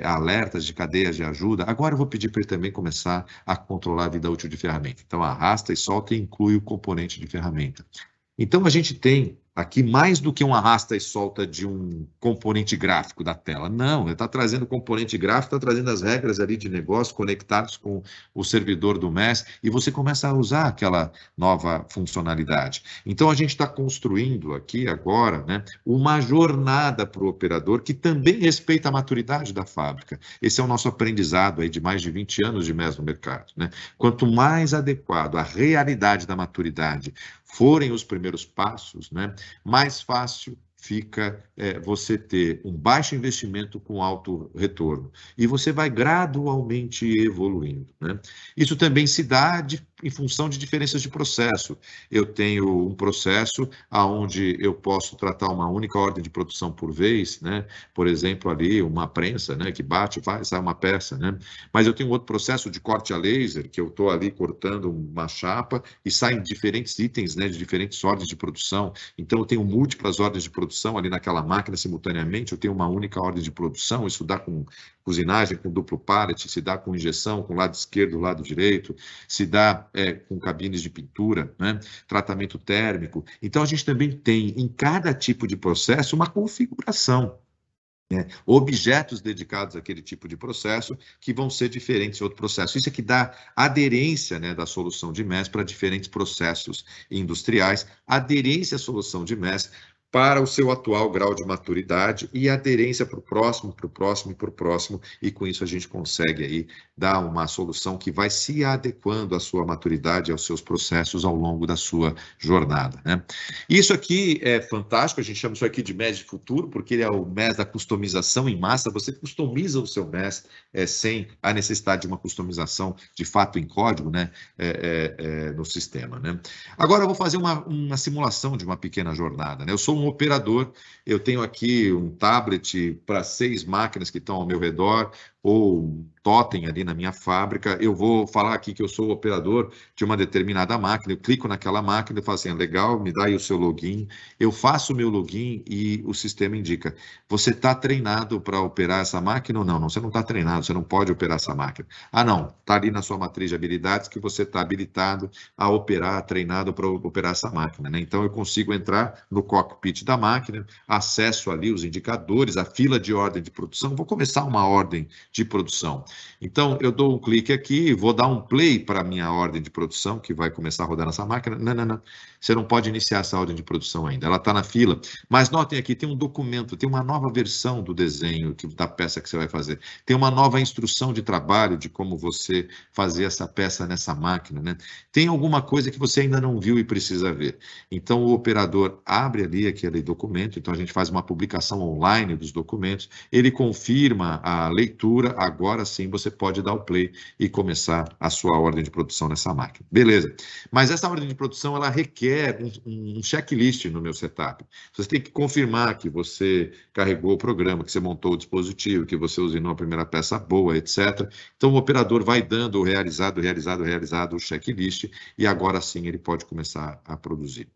alertas de cadeias de ajuda, agora eu vou pedir para ele também começar a controlar a vida útil de ferramenta. Então, arrasta e solta e inclui o componente de ferramenta. Então, a gente tem aqui mais do que um arrasta e solta de um componente gráfico da tela. Não, ele está trazendo o componente gráfico, está trazendo as regras ali de negócio conectados com o servidor do MES e você começa a usar aquela nova funcionalidade. Então, a gente está construindo aqui agora, né, uma jornada para o operador que também respeita a maturidade da fábrica. Esse é o nosso aprendizado aí de mais de 20 anos de MES no mercado, né? Quanto mais adequado à realidade da maturidade forem os primeiros passos, né, mais fácil fica você ter um baixo investimento com alto retorno. E você vai gradualmente evoluindo, né? Isso também se dá em função de diferenças de processo. Eu tenho um processo onde eu posso tratar uma única ordem de produção por vez, né? Por exemplo, ali uma prensa, né, que bate, sai uma peça, né? Mas eu tenho outro processo de corte a laser, que eu estou ali cortando uma chapa e saem diferentes itens, né, de diferentes ordens de produção. Então, eu tenho múltiplas ordens de produção ali naquela máquina simultaneamente, eu tenho uma única ordem de produção, isso dá com usinagem, com duplo pallet, se dá com injeção, com lado esquerdo, lado direito, se dá com cabines de pintura, né? Tratamento térmico. Então, a gente também tem, em cada tipo de processo, uma configuração, né? Objetos dedicados àquele tipo de processo que vão ser diferentes em outro processo. Isso é que dá aderência, né, da solução de MES para diferentes processos industriais, aderência à solução de MES para o seu atual grau de maturidade e aderência para o próximo, para o próximo e para o próximo, e com isso a gente consegue aí dar uma solução que vai se adequando à sua maturidade, aos seus processos ao longo da sua jornada, né? Isso aqui é fantástico, a gente chama isso aqui de MES de futuro, porque ele é o MES da customização em massa, você customiza o seu MES sem a necessidade de uma customização de fato em código, né, no sistema, né? Agora eu vou fazer uma simulação de uma pequena jornada, né? Eu sou um operador, eu tenho aqui um tablet para 6 máquinas que estão ao meu redor, ou um totem ali na minha fábrica, eu vou falar aqui que eu sou o operador de uma determinada máquina, eu clico naquela máquina e falo assim, legal, me dá aí o seu login, eu faço o meu login e o sistema indica, você está treinado para operar essa máquina ou não? Não, você não está treinado, você não pode operar essa máquina. Ah, não, está ali na sua matriz de habilidades que você está habilitado a operar, treinado para operar essa máquina, né? Então, eu consigo entrar no cockpit da máquina, acesso ali os indicadores, a fila de ordem de produção, vou começar uma ordem de produção. Então, eu dou um clique aqui, vou dar um play para a minha ordem de produção, que vai começar a rodar nessa máquina. Não. Você não pode iniciar essa ordem de produção ainda, ela está na fila. Mas notem aqui, tem um documento, tem uma nova versão do desenho da peça que você vai fazer. Tem uma nova instrução de trabalho de como você fazer essa peça nessa máquina, né? Tem alguma coisa que você ainda não viu e precisa ver. Então, o operador abre ali aquele documento, então a gente faz uma publicação online dos documentos, ele confirma a leitura, agora sim você pode dar o play e começar a sua ordem de produção nessa máquina. Beleza. Mas essa ordem de produção, ela requer um checklist no meu setup. Você tem que confirmar que você carregou o programa, que você montou o dispositivo, que você usinou a primeira peça boa, etc. Então, o operador vai dando o realizado, o checklist, e agora sim ele pode começar a produzir.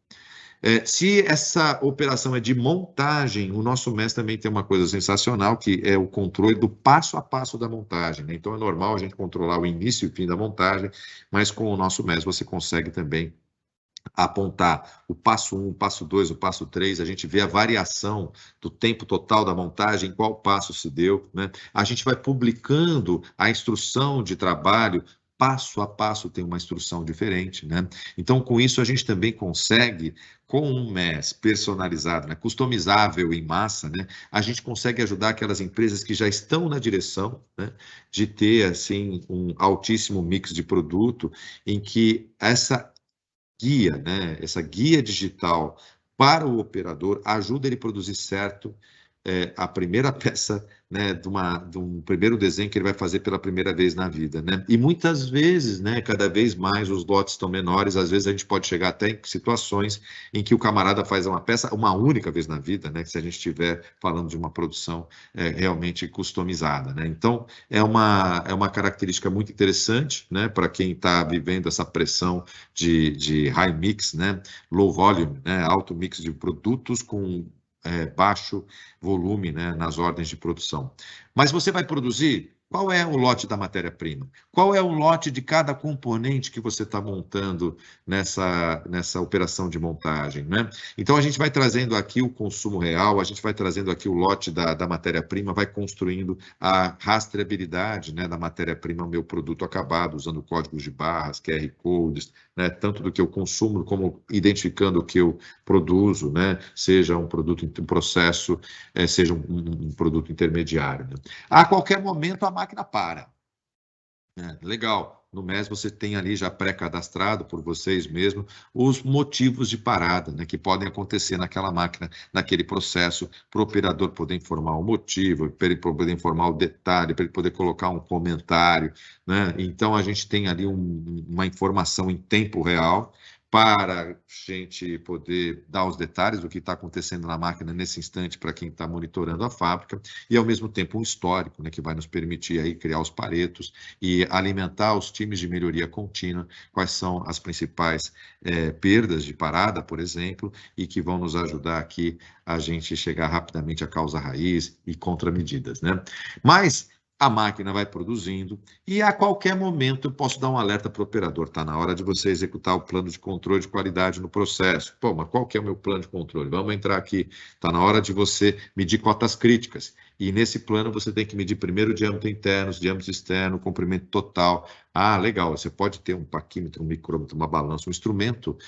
Se essa operação é de montagem, o nosso MES também tem uma coisa sensacional, que é o controle do passo a passo da montagem, né? Então, é normal a gente controlar o início e o fim da montagem, mas com o nosso MES você consegue também apontar o passo 1, o passo 2, o passo 3, a gente vê a variação do tempo total da montagem, qual passo se deu, né? A gente vai publicando a instrução de trabalho, passo a passo tem uma instrução diferente, né? Então, com isso, a gente também consegue, com um MES personalizado, né, customizável em massa, né, a gente consegue ajudar aquelas empresas que já estão na direção, né, de ter, assim, um altíssimo mix de produto, em que essa guia, né, essa guia digital para o operador ajuda ele a produzir certo a primeira peça, né, de um primeiro desenho que ele vai fazer pela primeira vez na vida, né? E muitas vezes, né, cada vez mais os lotes estão menores, às vezes a gente pode chegar até em situações em que o camarada faz uma peça uma única vez na vida, né, se a gente estiver falando de uma produção realmente customizada, né? Então, é uma característica muito interessante, né, para quem está vivendo essa pressão de high mix, né, low volume, né, alto mix de produtos com baixo volume, né, nas ordens de produção. Mas você vai produzir, qual é o lote da matéria-prima? Qual é o lote de cada componente que você está montando nessa operação de montagem, né? Então, a gente vai trazendo aqui o consumo real, a gente vai trazendo aqui o lote da matéria-prima, vai construindo a rastreabilidade, né, da matéria-prima ao meu produto acabado, usando códigos de barras, QR codes, né, tanto do que eu consumo, como identificando o que eu produzo, né, seja um produto em processo, seja um produto intermediário, né? A qualquer momento, a máquina para. Legal. No MES você tem ali já pré-cadastrado por vocês mesmos os motivos de parada, né, que podem acontecer naquela máquina, naquele processo, para o operador poder informar o motivo, para ele poder informar o detalhe, para ele poder colocar um comentário, né? Então, a gente tem ali uma informação em tempo real para a gente poder dar os detalhes do que está acontecendo na máquina nesse instante para quem está monitorando a fábrica, e ao mesmo tempo um histórico, né, que vai nos permitir aí criar os paretos e alimentar os times de melhoria contínua, quais são as principais perdas de parada, por exemplo, e que vão nos ajudar aqui a gente chegar rapidamente à causa raiz e contramedidas, né? Mas a máquina vai produzindo e a qualquer momento eu posso dar um alerta para o operador. Está na hora de você executar o plano de controle de qualidade no processo. Pô, mas qual que é o meu plano de controle? Vamos entrar aqui. Está na hora de você medir cotas críticas. E nesse plano você tem que medir primeiro diâmetro interno, diâmetro externo, comprimento total. Ah, legal, você pode ter um paquímetro, um micrômetro, uma balança, um instrumento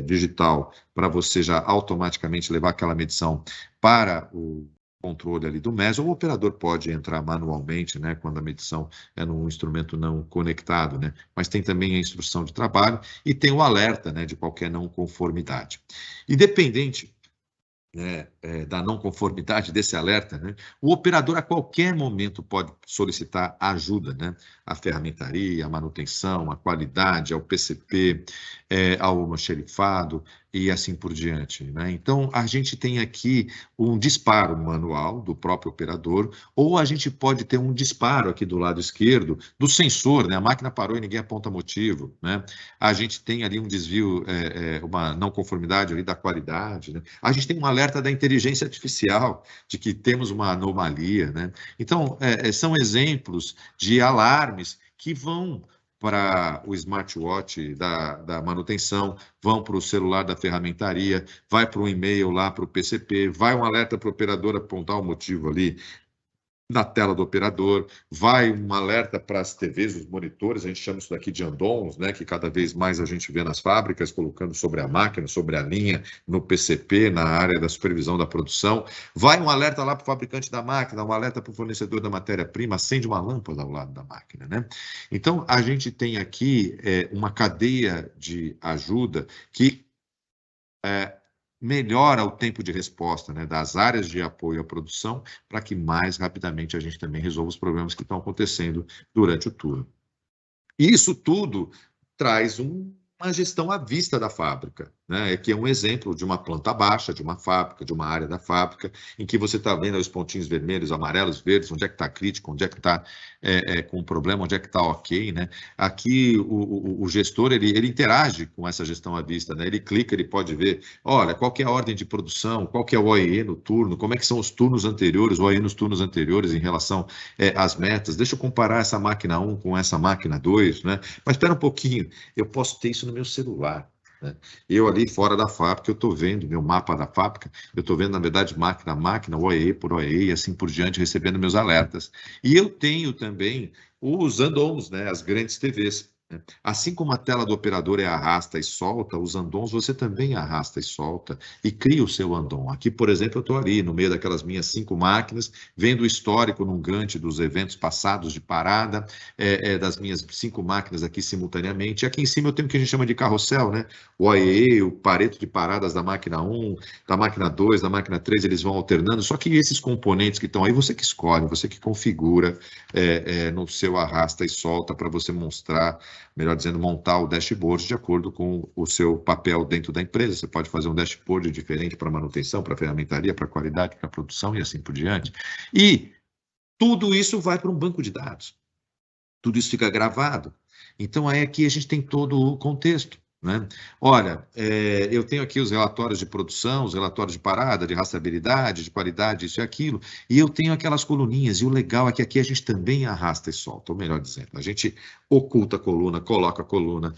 digital para você já automaticamente levar aquela medição para o controle ali do MES, ou o operador pode entrar manualmente, né, quando a medição é num instrumento não conectado, né, mas tem também a instrução de trabalho e tem o alerta, né, de qualquer não conformidade. Independente da não conformidade desse alerta, né, o operador a qualquer momento pode solicitar ajuda, né, à ferramentaria, à manutenção, à qualidade, ao PCP, ao almoxerifado e assim por diante, né? Então, a gente tem aqui um disparo manual do próprio operador, ou a gente pode ter um disparo aqui do lado esquerdo do sensor, né? A máquina parou e ninguém aponta motivo, né? A gente tem ali um desvio, uma não conformidade ali da qualidade, né? A gente tem um alerta da inteligência artificial de que temos uma anomalia, né? Então, são exemplos de alarmes que vão para o smartwatch da manutenção, vão para o celular da ferramentaria, vai para um e-mail lá para o PCP, vai um alerta para o operador apontar o motivo ali na tela do operador, vai um alerta para as TVs, os monitores, a gente chama isso daqui de andons, né, que cada vez mais a gente vê nas fábricas, colocando sobre a máquina, sobre a linha, no PCP, na área da supervisão da produção. Vai um alerta lá para o fabricante da máquina, um alerta para o fornecedor da matéria-prima, acende uma lâmpada ao lado da máquina, né? Então, a gente tem aqui uma cadeia de ajuda que melhora o tempo de resposta, né, das áreas de apoio à produção, para que mais rapidamente a gente também resolva os problemas que estão acontecendo durante o turno. E isso tudo traz uma gestão à vista da fábrica, né? Que é um exemplo de uma planta baixa, de uma fábrica, de uma área da fábrica, em que você está vendo os pontinhos vermelhos, amarelos, verdes, onde é que está crítico, onde é que está com problema, onde é que está ok, né? Aqui o gestor, ele interage com essa gestão à vista, né? Ele clica, ele pode ver, olha, qual que é a ordem de produção, qual que é o OEE no turno, como é que são os turnos anteriores, o OEE nos turnos anteriores em relação às metas, deixa eu comparar essa máquina 1 com essa máquina 2, né? Mas espera um pouquinho, eu posso ter isso no meu celular, né? Eu ali fora da fábrica, eu estou vendo meu mapa da fábrica, eu estou vendo, na verdade, máquina a máquina, OEE por OEE e assim por diante, recebendo meus alertas. E eu tenho também os andons, né, as grandes TVs. Assim como a tela do operador é arrasta e solta, os andons você também arrasta e solta e cria o seu andon. Aqui, por exemplo, eu estou ali no meio daquelas minhas 5 máquinas, vendo o histórico num Gantt dos eventos passados de parada, das minhas 5 máquinas aqui simultaneamente. E aqui em cima eu tenho o que a gente chama de carrossel, né? O OEE, o pareto de paradas da máquina 1, da máquina 2, da máquina 3, eles vão alternando. Só que esses componentes que estão aí, você que escolhe, você que configura no seu arrasta e solta para você mostrar, melhor dizendo, montar o dashboard de acordo com o seu papel dentro da empresa. Você pode fazer um dashboard diferente para manutenção, para ferramentaria, para qualidade, para produção e assim por diante. E tudo isso vai para um banco de dados. Tudo isso fica gravado. Então, aí aqui a gente tem todo o contexto, né? Olha, eu tenho aqui os relatórios de produção, os relatórios de parada, de rastreabilidade, de qualidade, isso e aquilo, e eu tenho aquelas coluninhas, e o legal é que aqui a gente também arrasta e solta, ou melhor dizendo, a gente oculta a coluna, coloca a coluna,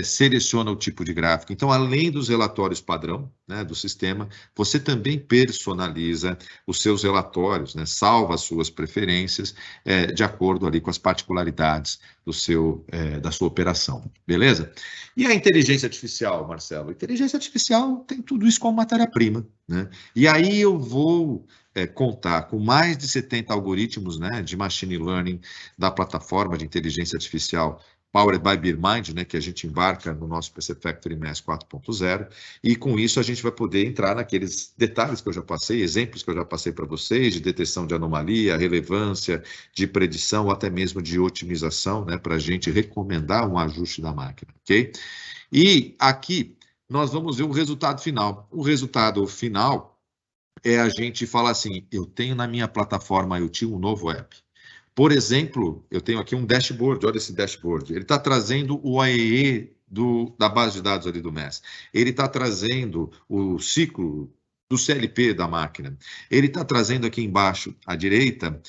seleciona o tipo de gráfico. Então, além dos relatórios padrão, né, do sistema, você também personaliza os seus relatórios, né, salva as suas preferências de acordo ali com as particularidades da sua operação, beleza? E a inteligência artificial, Marcelo? A inteligência artificial tem tudo isso como matéria-prima, né? E aí eu vou contar com mais de 70 algoritmos, né, de machine learning da plataforma de inteligência artificial Powered by BeerMind, né, que a gente embarca no nosso PC Factory MES 4.0, e com isso a gente vai poder entrar naqueles detalhes que eu já passei, exemplos que eu já passei para vocês, de detecção de anomalia, relevância, de predição, ou até mesmo de otimização, né, para a gente recomendar um ajuste da máquina, ok? E aqui nós vamos ver o resultado final. O resultado final a gente falar assim, eu tenho na minha plataforma IoT um novo app. Por exemplo, eu tenho aqui um dashboard, olha esse dashboard. Ele está trazendo o OEE da base de dados ali do MES. Ele está trazendo o ciclo do CLP da máquina. Ele está trazendo aqui embaixo, à direita,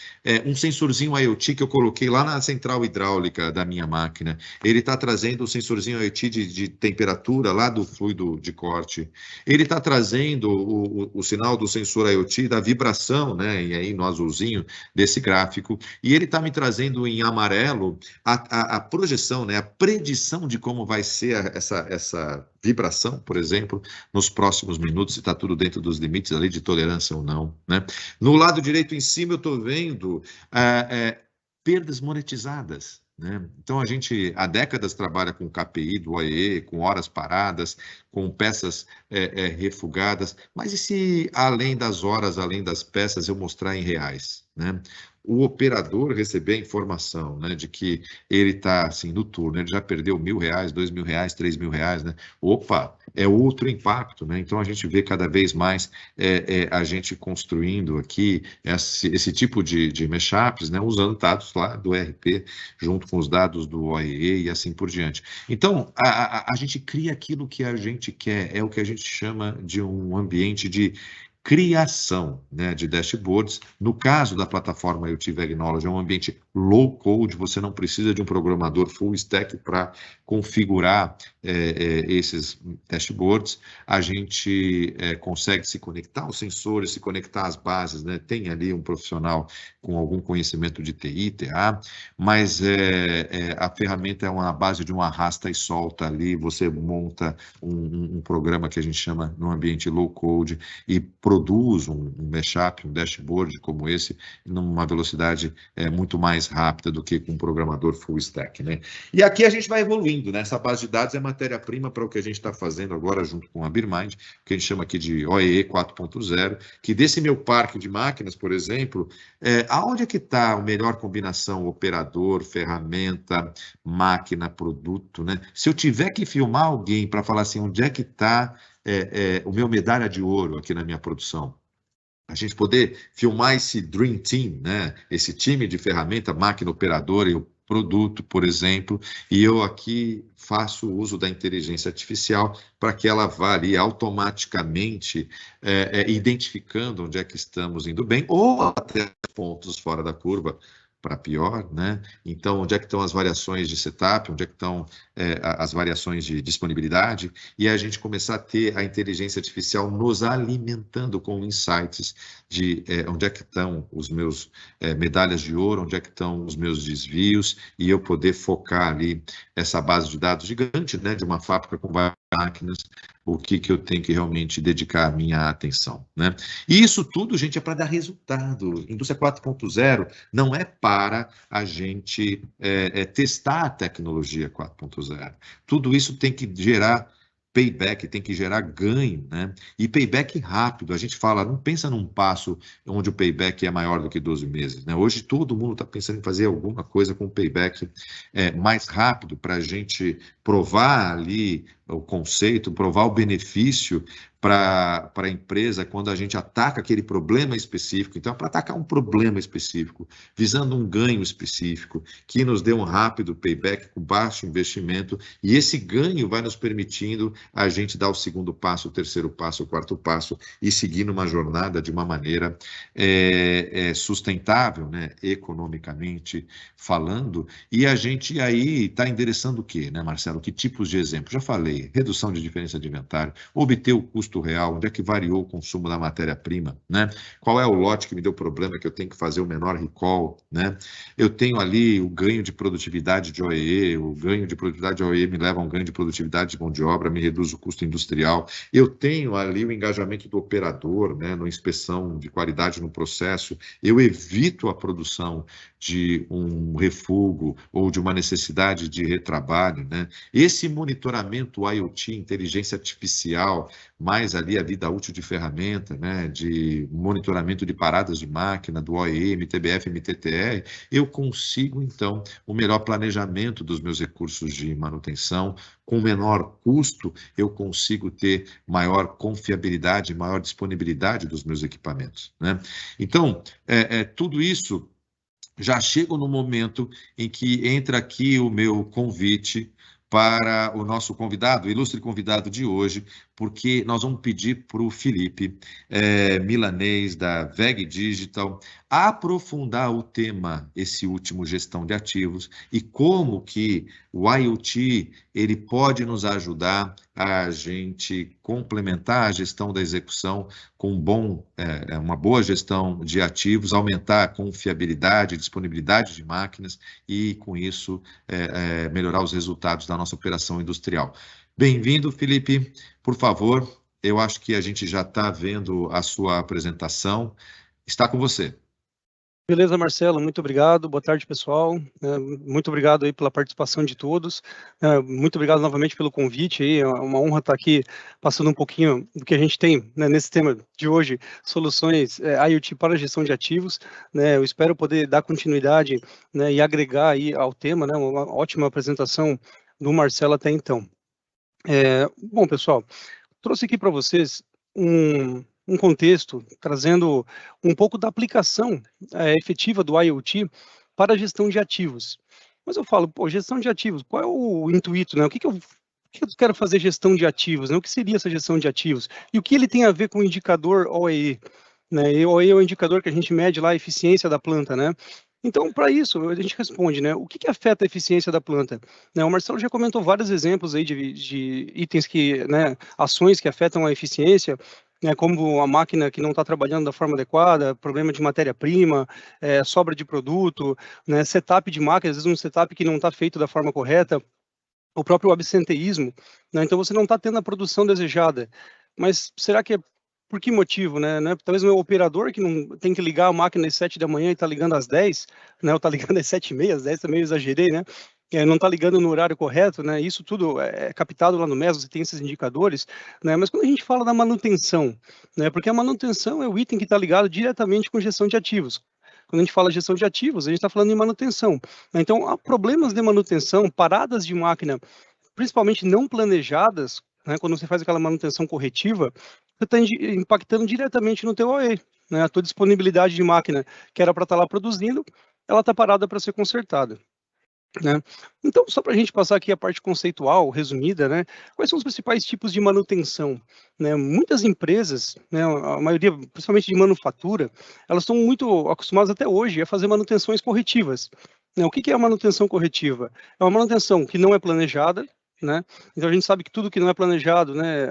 um sensorzinho IoT que eu coloquei lá na central hidráulica da minha máquina. Ele está trazendo o sensorzinho IoT de temperatura lá do fluido de corte. Ele está trazendo o sinal do sensor IoT da vibração, né? E aí no azulzinho desse gráfico. E ele está me trazendo em amarelo a projeção, né? A predição de como vai ser essa vibração, por exemplo, nos próximos minutos, se está tudo dentro dos limites ali de tolerância ou não, né? No lado direito em cima eu estou vendo perdas monetizadas, né? Então a gente há décadas trabalha com KPI do OEE, com horas paradas, com peças refugadas, mas e se além das horas, além das peças, eu mostrar em reais, né? O operador receber a informação, né, de que ele está assim no turno, ele já perdeu R$1.000, R$2.000, R$3.000, né? Opa, é outro impacto, né? Então a gente vê cada vez mais a gente construindo aqui esse tipo de mashups, né, usando dados lá do ERP junto com os dados do OEE e assim por diante. Então a gente cria aquilo que a gente quer, é o que a gente chama de um ambiente de criação, né, de dashboards. No caso da plataforma IoT Vegnology, é um ambiente low code, você não precisa de um programador full stack para configurar esses dashboards. A gente consegue se conectar aos sensores, se conectar às bases, né? Tem ali um profissional com algum conhecimento de TI, TA, mas a ferramenta é uma base de um arrasta e solta ali, você monta um programa que a gente chama no ambiente low code e produz um mashup, um dashboard como esse, numa velocidade muito mais rápida do que com um programador full stack, né? E aqui a gente vai evoluindo, né? Essa base de dados é matéria-prima para o que a gente está fazendo agora junto com a BeerMind, que a gente chama aqui de OEE 4.0, que desse meu parque de máquinas, por exemplo, aonde é que está a melhor combinação operador, ferramenta, máquina, produto, né? Se eu tiver que filmar alguém para falar assim, onde é que está o meu medalha de ouro aqui na minha produção, a gente poder filmar esse Dream Team, né? Esse time de ferramenta, máquina operadora e o produto, por exemplo, e eu aqui faço uso da inteligência artificial para que ela vá ali automaticamente identificando onde é que estamos indo bem, ou até pontos fora da curva, para pior, né? Então, onde é que estão as variações de setup, onde é que estão as variações de disponibilidade, e a gente começar a ter a inteligência artificial nos alimentando com insights de onde é que estão os meus medalhas de ouro, onde é que estão os meus desvios, e eu poder focar ali essa base de dados gigante, né, de uma fábrica com várias máquinas, o que eu tenho que realmente dedicar a minha atenção, né? E isso tudo, gente, é para dar resultado. Indústria 4.0 não é para a gente testar a tecnologia 4.0. Tudo isso tem que gerar payback, tem que gerar ganho, né? E payback rápido. A gente fala, não pensa num passo onde o payback é maior do que 12 meses, né? Hoje todo mundo está pensando em fazer alguma coisa com payback mais rápido para a gente provar ali o conceito, provar o benefício para a empresa quando a gente ataca aquele problema específico. Então, para atacar um problema específico, visando um ganho específico, que nos dê um rápido payback com baixo investimento, e esse ganho vai nos permitindo a gente dar o segundo passo, o terceiro passo, o quarto passo, e seguir numa jornada de uma maneira sustentável, né, economicamente falando, e a gente aí está endereçando o quê, né, Marcelo? Que tipos de exemplos? Já falei, redução de diferença de inventário, obter o custo real, onde é que variou o consumo da matéria-prima, né? Qual é o lote que me deu problema que eu tenho que fazer o menor recall, né? Eu tenho ali o ganho de produtividade de OEE, o ganho de produtividade de OEE me leva a um ganho de produtividade de mão de obra, me reduz o custo industrial. Eu tenho ali o engajamento do operador, né, na inspeção de qualidade no processo, eu evito a produção de um refúgio ou de uma necessidade de retrabalho, né? Esse monitoramento IoT, inteligência artificial, mais ali a vida útil de ferramenta, né, de monitoramento de paradas de máquina, do OEE, MTBF, MTTR, eu consigo, então, o melhor planejamento dos meus recursos de manutenção, com menor custo, eu consigo ter maior confiabilidade, maior disponibilidade dos meus equipamentos, né? Então, tudo isso já chego no momento em que entra aqui o meu convite para o nosso convidado, o ilustre convidado de hoje, porque nós vamos pedir para o Felipe Milanês, da VEG Digital, aprofundar o tema, esse último, gestão de ativos, e como que o IoT ele pode nos ajudar a gente complementar a gestão da execução com uma boa gestão de ativos, aumentar a confiabilidade, disponibilidade de máquinas e, com isso, melhorar os resultados da nossa operação industrial. Bem-vindo, Felipe. Por favor, eu acho que a gente já está vendo a sua apresentação. Está com você. Beleza, Marcelo, muito obrigado. Boa tarde, pessoal. Muito obrigado aí pela participação de todos. Muito obrigado novamente pelo convite aí. É uma honra estar aqui passando um pouquinho do que a gente tem, né, nesse tema de hoje, soluções IoT para a gestão de ativos, né? Eu espero poder dar continuidade, né, e agregar aí ao tema, né? Uma ótima apresentação do Marcelo até então. Bom, pessoal, trouxe aqui para vocês um contexto, trazendo um pouco da aplicação efetiva do IoT para a gestão de ativos. Mas eu falo, pô, gestão de ativos, qual é o intuito, né? O que eu que eu quero fazer gestão de ativos, né? O que seria essa gestão de ativos? E o que ele tem a ver com o indicador OEE? Né? E o OEE é o indicador que a gente mede lá a eficiência da planta, né? Então, para isso, a gente responde, né? O que afeta a eficiência da planta? Né, o Marcelo já comentou vários exemplos aí de itens que, né, ações que afetam a eficiência, né, como a máquina que não está trabalhando da forma adequada, problema de matéria-prima, sobra de produto, né, setup de máquina, às vezes um setup que não está feito da forma correta, o próprio absenteísmo, né, então você não está tendo a produção desejada. Mas será que é por que motivo, né? Talvez o operador que não tem que ligar a máquina às 7 da manhã e está ligando às 10, né? Ou está ligando às 7h30, às 10 também eu exagerei, né? Não está ligando no horário correto, né? Isso tudo é captado lá no MES, você tem esses indicadores, né? Mas quando a gente fala da manutenção, né? Porque a manutenção é o item que está ligado diretamente com gestão de ativos. Quando a gente fala gestão de ativos, a gente está falando em manutenção. Então, há problemas de manutenção, paradas de máquina, principalmente não planejadas, né? Quando você faz aquela manutenção corretiva, você está impactando diretamente no teu OE, né? A tua disponibilidade de máquina, que era para estar lá produzindo, ela está parada para ser consertada. Né? Então, só para a gente passar aqui a parte conceitual, resumida, né? Quais são os principais tipos de manutenção? Né? Muitas empresas, né, a maioria, principalmente de manufatura, elas estão muito acostumadas até hoje a fazer manutenções corretivas. Né? O que é a manutenção corretiva? É uma manutenção que não é planejada, né? Então a gente sabe que tudo que não é planejado, né,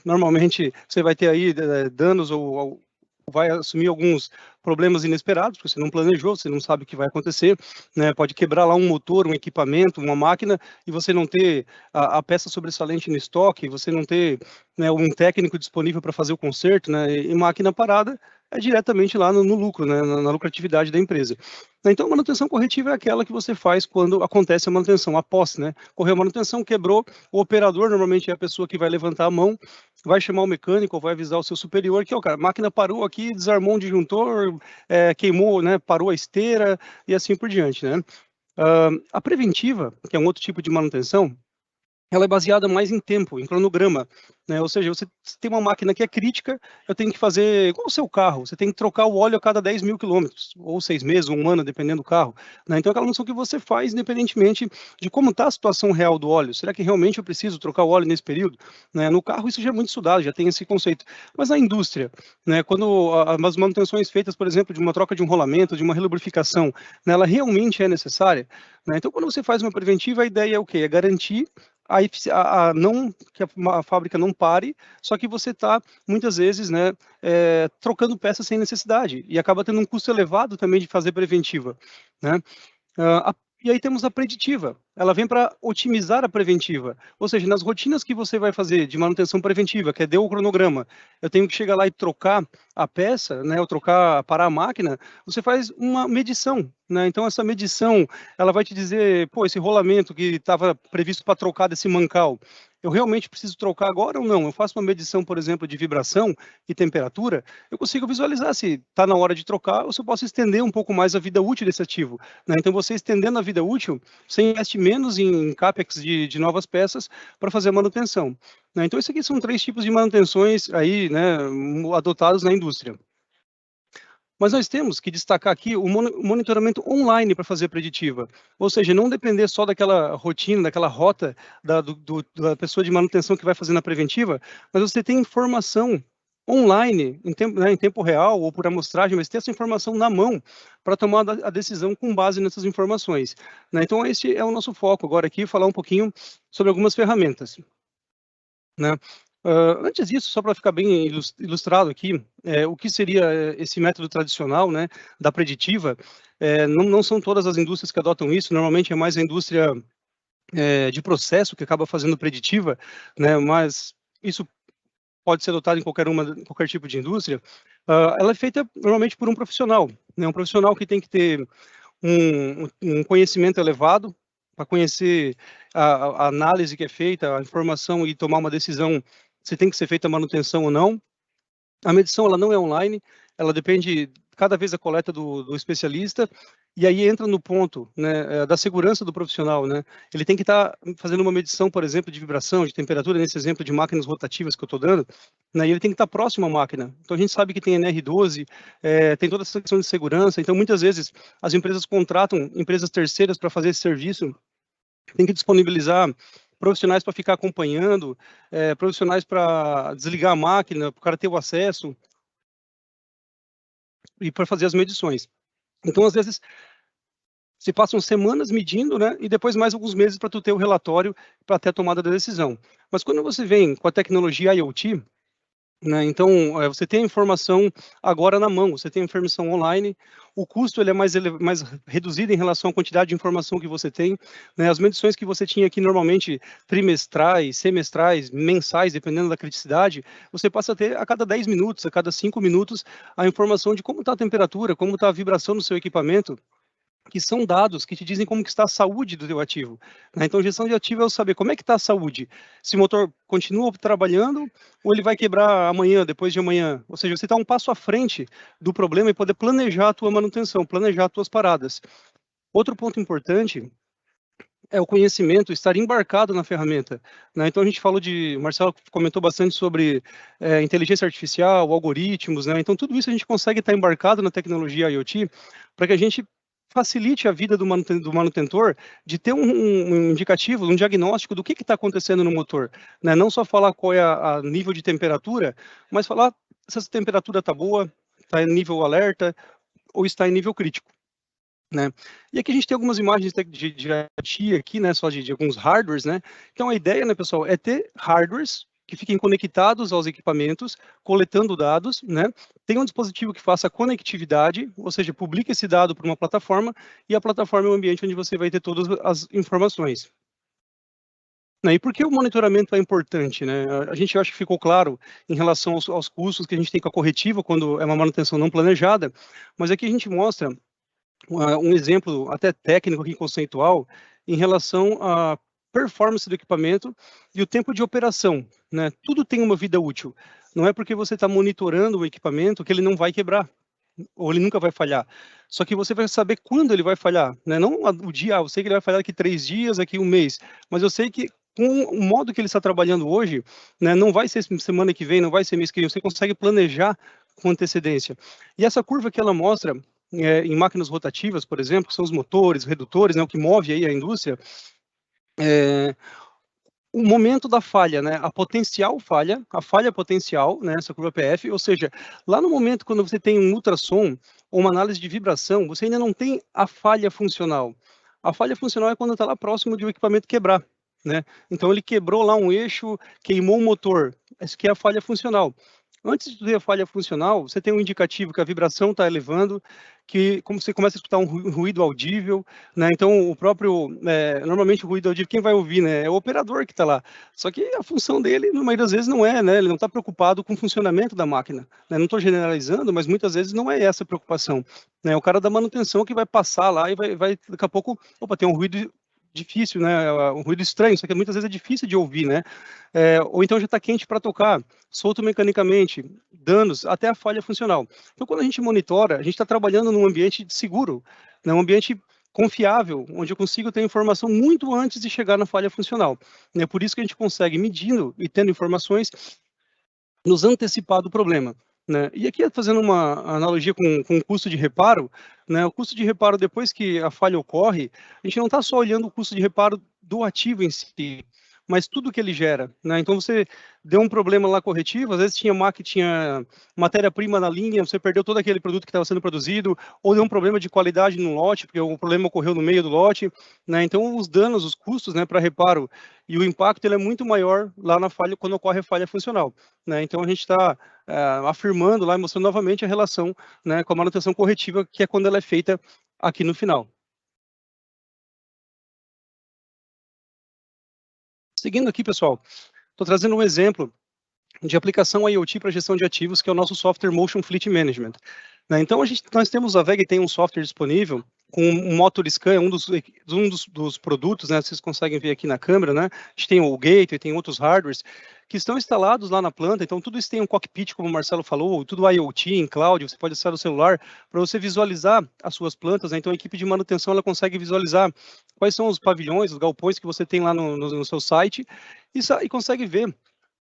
normalmente você vai ter aí danos ou vai assumir alguns problemas inesperados, porque você não planejou, você não sabe o que vai acontecer, né? Pode quebrar lá um motor, um equipamento, uma máquina, e você não ter a peça sobressalente no estoque, você não ter, né, um técnico disponível para fazer o conserto, né? E máquina parada é diretamente lá no lucro, né, na lucratividade da empresa. Então, a manutenção corretiva é aquela que você faz quando acontece a manutenção, a posse, né? Correu a manutenção, quebrou, o operador normalmente é a pessoa que vai levantar a mão, vai chamar o mecânico ou vai avisar o seu superior que, ó, cara, a máquina parou aqui, desarmou um disjuntor, queimou, né, parou a esteira e assim por diante, né? A preventiva, que é um outro tipo de manutenção, ela é baseada mais em tempo, em cronograma, né? Ou seja, você tem uma máquina que é crítica, eu tenho que fazer igual o seu carro, você tem que trocar o óleo a cada 10 mil quilômetros, ou 6 meses, ou 1 ano, dependendo do carro, né? Então, aquela noção que você faz, independentemente de como está a situação real do óleo, será que realmente eu preciso trocar o óleo nesse período? Né? No carro, isso já é muito estudado, já tem esse conceito. Mas na indústria, né, quando as manutenções feitas, por exemplo, de uma troca de um rolamento, de uma relubrificação, né, ela realmente é necessária? Né? Então, quando você faz uma preventiva, a ideia é o quê? É garantir não que a fábrica não pare, só que você está, muitas vezes, né, trocando peças sem necessidade, e acaba tendo um custo elevado também de fazer preventiva. Né? E aí temos a preditiva, ela vem para otimizar a preventiva, ou seja, nas rotinas que você vai fazer de manutenção preventiva, que é o cronograma, eu tenho que chegar lá e trocar a peça, né, ou parar a máquina, você faz uma medição, né? Então essa medição, ela vai te dizer, pô, esse rolamento que estava previsto para trocar desse mancal, eu realmente preciso trocar agora ou não? Eu faço uma medição, por exemplo, de vibração e temperatura, eu consigo visualizar se está na hora de trocar ou se eu posso estender um pouco mais a vida útil desse ativo. Né? Então, você estendendo a vida útil, você investe menos em CAPEX de novas peças para fazer a manutenção. Né? Então, esses aqui são 3 tipos de manutenções aí, né, adotados na indústria. Mas nós temos que destacar aqui o monitoramento online para fazer preditiva, ou seja, não depender só daquela rotina, daquela rota da pessoa de manutenção que vai fazer na preventiva, mas você tem informação online, em tempo real ou por amostragem, mas ter essa informação na mão para tomar a decisão com base nessas informações. Né? Então, esse é o nosso foco agora aqui, falar um pouquinho sobre algumas ferramentas. Né? Antes disso, só para ficar bem ilustrado aqui, o que seria esse método tradicional, né, da preditiva, não são todas as indústrias que adotam isso, normalmente é mais a indústria de processo que acaba fazendo preditiva, né, mas isso pode ser adotado em qualquer tipo de indústria. Ela é feita normalmente por um profissional, né, um profissional que tem que ter um conhecimento elevado para conhecer a análise que é feita, a informação e tomar uma decisão se tem que ser feita a manutenção ou não. A medição ela não é online, ela depende cada vez da coleta do especialista, e aí entra no ponto, né, da segurança do profissional, né? Ele tem que estar fazendo uma medição, por exemplo, de vibração, de temperatura, nesse exemplo de máquinas rotativas que eu estou dando, né, e ele tem que estar próximo à máquina. Então, a gente sabe que tem NR12, tem toda essa questão de segurança, então, muitas vezes, as empresas contratam empresas terceiras para fazer esse serviço, tem que disponibilizar profissionais para ficar acompanhando, profissionais para desligar a máquina, para o cara ter o acesso e para fazer as medições. Então, às vezes, se passam semanas medindo, né, e depois mais alguns meses para tu ter o relatório para ter a tomada da decisão. Mas quando você vem com a tecnologia IoT, né, então você tem a informação agora na mão, você tem a informação online, o custo ele é mais reduzido em relação à quantidade de informação que você tem, né, as medições que você tinha aqui normalmente trimestrais, semestrais, mensais, dependendo da criticidade, você passa a ter a cada 10 minutos, a cada 5 minutos, a informação de como está a temperatura, como está a vibração do seu equipamento, que são dados que te dizem como que está a saúde do teu ativo. Né? Então, gestão de ativo é eu saber como é que está a saúde. Se o motor continua trabalhando ou ele vai quebrar amanhã, depois de amanhã. Ou seja, você está um passo à frente do problema e poder planejar a tua manutenção, planejar as tuas paradas. Outro ponto importante é o conhecimento, estar embarcado na ferramenta. Né? Então, a gente falou o Marcelo comentou bastante sobre inteligência artificial, algoritmos, né? Então, tudo isso a gente consegue estar embarcado na tecnologia IoT para que a gente facilite a vida do manutentor de ter um indicativo, um diagnóstico do que está acontecendo no motor. Né? Não só falar qual é a nível de temperatura, mas falar se essa temperatura está boa, está em nível alerta ou está em nível crítico. Né? E aqui a gente tem algumas imagens de IoT aqui, né, só de alguns hardwares, né? Então a ideia, né, pessoal, é ter hardwares que fiquem conectados aos equipamentos, coletando dados, né? Tem um dispositivo que faça conectividade, ou seja, publica esse dado para uma plataforma, e a plataforma é o ambiente onde você vai ter todas as informações. E por que o monitoramento é importante? Né? A gente acha que ficou claro em relação aos custos que a gente tem com a corretiva quando é uma manutenção não planejada, mas aqui a gente mostra um exemplo até técnico aqui, conceitual, em relação à performance do equipamento e o tempo de operação. Né? Tudo tem uma vida útil. Não é porque você está monitorando o equipamento que ele não vai quebrar, ou ele nunca vai falhar. Só que você vai saber quando ele vai falhar. Né? Não o dia, eu sei que ele vai falhar daqui 3 dias, daqui 1 mês, mas eu sei que com o modo que ele está trabalhando hoje, né, não vai ser semana que vem, não vai ser mês que vem, você consegue planejar com antecedência. E essa curva que ela mostra, em máquinas rotativas, por exemplo, que são os motores, redutores, né, o que move aí a indústria, o momento da falha, né, a falha potencial, né, essa curva PF, ou seja, lá no momento quando você tem um ultrassom ou uma análise de vibração, você ainda não tem a falha funcional. A falha funcional é quando está lá próximo de um equipamento quebrar, né? Então ele quebrou lá um eixo, queimou o motor, essa que é a falha funcional. Antes de ter a falha funcional, você tem um indicativo que a vibração está elevando, que como você começa a escutar um ruído audível, né? Então o próprio, normalmente o ruído audível, quem vai ouvir, né? É o operador que está lá. Só que a função dele, na maioria das vezes, não é, né? Ele não está preocupado com o funcionamento da máquina. Né? Não estou generalizando, mas muitas vezes não é essa a preocupação. Né? O cara da manutenção que vai passar lá e vai daqui a pouco, opa, tem um ruído difícil, né? Um ruído estranho, só que muitas vezes é difícil de ouvir, né? Ou então já está quente para tocar, solto mecanicamente, danos, até a falha funcional. Então, quando a gente monitora, a gente está trabalhando num ambiente seguro, né? Um ambiente confiável, onde eu consigo ter informação muito antes de chegar na falha funcional. É por isso que a gente consegue, medindo e tendo informações, nos antecipar do problema. Né? E aqui, fazendo uma analogia com o custo de reparo, né? O custo de reparo, depois que a falha ocorre, a gente não está só olhando o custo de reparo do ativo em si, mas tudo que ele gera. Né? Então, você deu um problema lá corretivo, às vezes tinha matéria-prima na linha, você perdeu todo aquele produto que estava sendo produzido, ou deu um problema de qualidade no lote, porque o problema ocorreu no meio do lote. Né? Então, os danos, os custos, né, para reparo e o impacto ele é muito maior lá na falha, quando ocorre a falha funcional. Né? Então, a gente está afirmando lá, mostrando novamente a relação, né, com a manutenção corretiva, que é quando ela é feita aqui no final. Seguindo aqui, pessoal, estou trazendo um exemplo de aplicação IoT para gestão de ativos, que é o nosso software Motion Fleet Management. Né? Então, nós temos, a WEG tem um software disponível com um MotorScan, um dos produtos, né? Vocês conseguem ver aqui na câmera, né? A gente tem o Gateway, tem outros hardwares que estão instalados lá na planta, então tudo isso tem um cockpit, como o Marcelo falou, tudo IoT, em cloud, você pode acessar o celular para você visualizar as suas plantas, né? Então a equipe de manutenção ela consegue visualizar quais são os pavilhões, os galpões que você tem lá no seu site e consegue ver,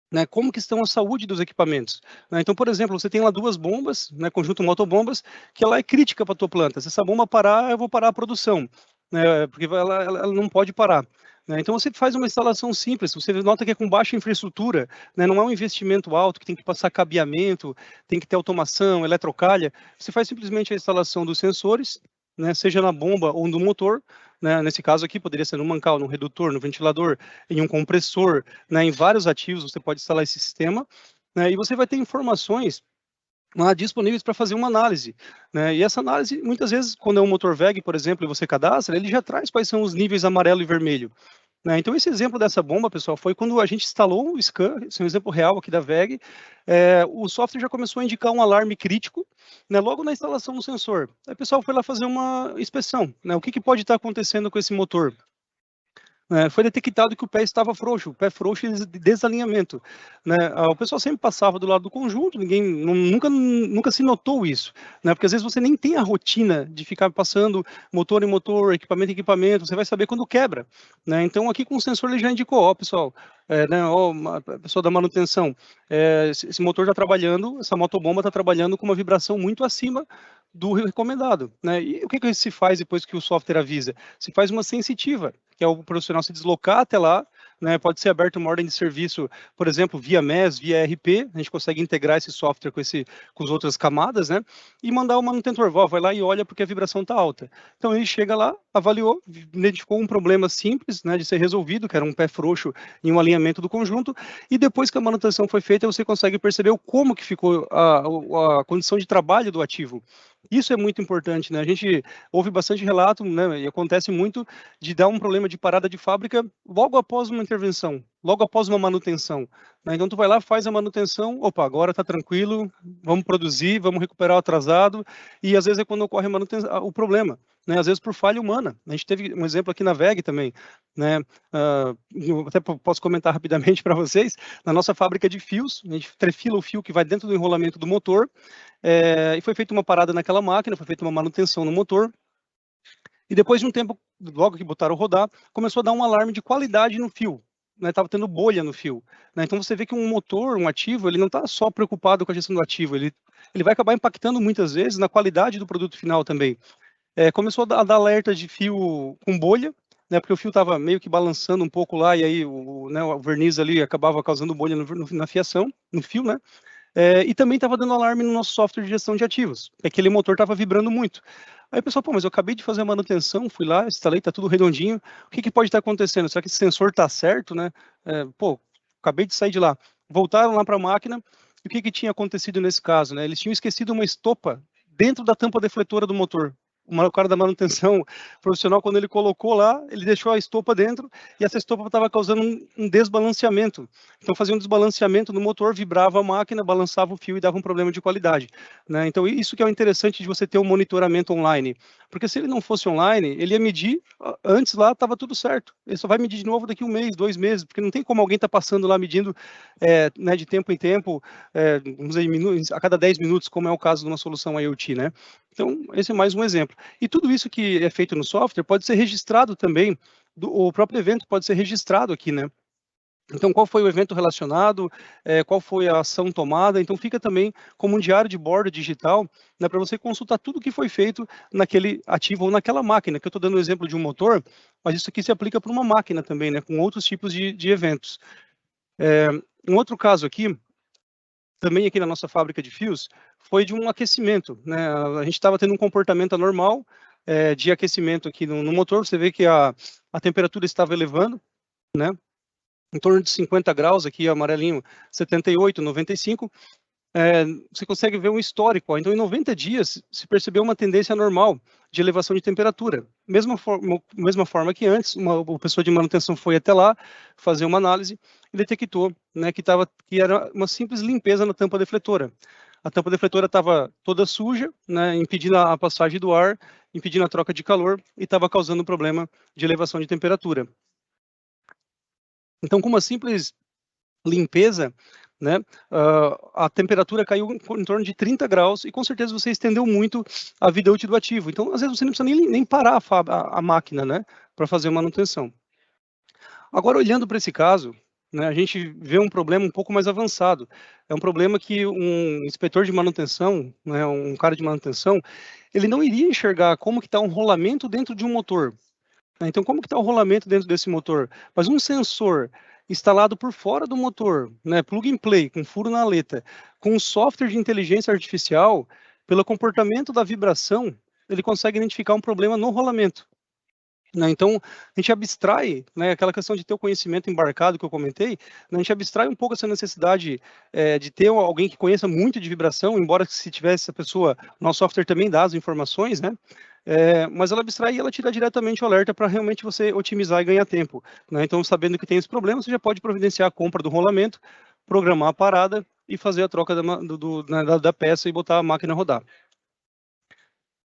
né, como que estão a saúde dos equipamentos. Né? Então, por exemplo, você tem lá 2 bombas, né, conjunto motobombas, que ela é crítica para a tua planta. Se essa bomba parar, eu vou parar a produção, né, porque ela não pode parar. né? Então você faz uma instalação simples, você nota que é com baixa infraestrutura, né? Não é um investimento alto, que tem que passar cabeamento, tem que ter automação, eletrocalha. Você faz simplesmente a instalação dos sensores, né? Seja na bomba ou no motor, né? Nesse caso aqui poderia ser no mancal, no redutor, no ventilador, em um compressor, né? Em vários ativos você pode instalar esse sistema, né? E você vai ter informações lá disponíveis para fazer uma análise, né? E essa análise, muitas vezes, quando é um motor VEG, por exemplo, e você cadastra, ele já traz quais são os níveis amarelo e vermelho, né? Então, esse exemplo dessa bomba, pessoal, foi quando a gente instalou o scan, esse é um exemplo real aqui da VEG, o software já começou a indicar um alarme crítico, né, logo na instalação do sensor. Aí o pessoal foi lá fazer uma inspeção, né? O que pode estar acontecendo com esse motor? Foi detectado que o pé estava frouxo, o pé frouxo e desalinhamento, né? O pessoal sempre passava do lado do conjunto, ninguém nunca se notou isso, né? Porque às vezes você nem tem a rotina de ficar passando motor em motor, equipamento em equipamento, você vai saber quando quebra, né? Então aqui com o sensor ele já indicou, ó, pessoal, né, ó, a pessoa da manutenção, esse motor está trabalhando, essa motobomba está trabalhando com uma vibração muito acima do recomendado, né? E o que se faz depois que o software avisa? Se faz uma sensitiva, que é o profissional se deslocar até lá, né? Pode ser aberta uma ordem de serviço, por exemplo, via MES, via RP, a gente consegue integrar esse software com as outras camadas, né? E mandar o manutentor, vai lá e olha porque a vibração está alta. Então ele chega lá, avaliou, identificou um problema simples, né, de ser resolvido, que era um pé frouxo em um alinhamento do conjunto, e depois que a manutenção foi feita, você consegue perceber como que ficou a condição de trabalho do ativo. Isso é muito importante, né? A gente ouve bastante relato, né, e acontece muito de dar um problema de parada de fábrica logo após uma intervenção, logo após uma manutenção, né? Então tu vai lá, faz a manutenção, opa, agora tá tranquilo, vamos produzir, vamos recuperar o atrasado, e às vezes é quando ocorre o problema, né? Às vezes por falha humana. A gente teve um exemplo aqui na VEG também, né? Eu até posso comentar rapidamente para vocês, na nossa fábrica de fios, a gente trefila o fio que vai dentro do enrolamento do motor, e foi feita uma parada naquela máquina, foi feita uma manutenção no motor, e depois de um tempo, logo que botaram rodar, começou a dar um alarme de qualidade no fio, né? Tava tendo bolha no fio, né? Então você vê que um motor, um ativo, ele não está só preocupado com a gestão do ativo, ele vai acabar impactando muitas vezes na qualidade do produto final também. Começou a dar alerta de fio com bolha, né? Porque o fio estava meio que balançando um pouco lá, e aí o verniz ali acabava causando bolha na fiação, no fio, né? E também estava dando alarme no nosso software de gestão de ativos, aquele motor estava vibrando muito. Aí o pessoal, pô, mas eu acabei de fazer a manutenção, fui lá, instalei, tá tudo redondinho, o que pode estar acontecendo? Será que esse sensor tá certo, né? Acabei de sair de lá. Voltaram lá para a máquina, e o que tinha acontecido nesse caso, né? Eles tinham esquecido uma estopa dentro da tampa defletora do motor. O cara da manutenção profissional, quando ele colocou lá, ele deixou a estopa dentro, e essa estopa estava causando um desbalanceamento. Então fazia um desbalanceamento no motor, vibrava a máquina, balançava o fio e dava um problema de qualidade, né? Então isso que é o interessante de você ter um monitoramento online, porque se ele não fosse online, ele ia medir, antes lá estava tudo certo, ele só vai medir de novo daqui 1 mês, 2 meses, porque não tem como alguém estar passando lá medindo, né, de tempo em tempo, vamos dizer, a cada 10 minutos, como é o caso de uma solução IoT, né? Então, esse é mais um exemplo. E tudo isso que é feito no software pode ser registrado também, o próprio evento pode ser registrado aqui, né? Então, qual foi o evento relacionado, qual foi a ação tomada, então fica também como um diário de bordo digital, né, para você consultar tudo que foi feito naquele ativo ou naquela máquina, que eu estou dando o exemplo de um motor, mas isso aqui se aplica para uma máquina também, né, com outros tipos de eventos. Um outro caso aqui, também aqui na nossa fábrica de fios, foi de um aquecimento, né? A gente estava tendo um comportamento anormal de aquecimento aqui no motor, você vê que a temperatura estava elevando, né? Em torno de 50 graus, aqui amarelinho, 78, 95, você consegue ver um histórico, ó. Então em 90 dias se percebeu uma tendência normal de elevação de temperatura. Mesma forma que antes, uma pessoa de manutenção foi até lá fazer uma análise e detectou, né, que era uma simples limpeza na tampa defletora. A tampa defletora estava toda suja, né, impedindo a passagem do ar, impedindo a troca de calor e estava causando um problema de elevação de temperatura. Então, com uma simples limpeza, né, a temperatura caiu em torno de 30 graus e com certeza você estendeu muito a vida útil do ativo. Então, às vezes você não precisa nem parar a máquina, né, para fazer manutenção. Agora, olhando para esse caso, né, a gente vê um problema um pouco mais avançado. É um problema que um inspetor de manutenção, né, um cara de manutenção, ele não iria enxergar como que está um rolamento dentro de um motor. né? Então, como que está o rolamento dentro desse motor? Mas um sensor instalado por fora do motor, né, plug and play, com furo na aleta, com um software de inteligência artificial, pelo comportamento da vibração, ele consegue identificar um problema no rolamento, né? Então, a gente abstrai, né, aquela questão de ter o conhecimento embarcado que eu comentei, né, a gente abstrai um pouco essa necessidade de ter alguém que conheça muito de vibração, embora se tivesse essa pessoa, nosso software também dá as informações, né? Mas ela abstrai e ela tira diretamente o alerta para realmente você otimizar e ganhar tempo, né? Então, sabendo que tem esse problema, você já pode providenciar a compra do rolamento, programar a parada e fazer a troca da peça e botar a máquina a rodar.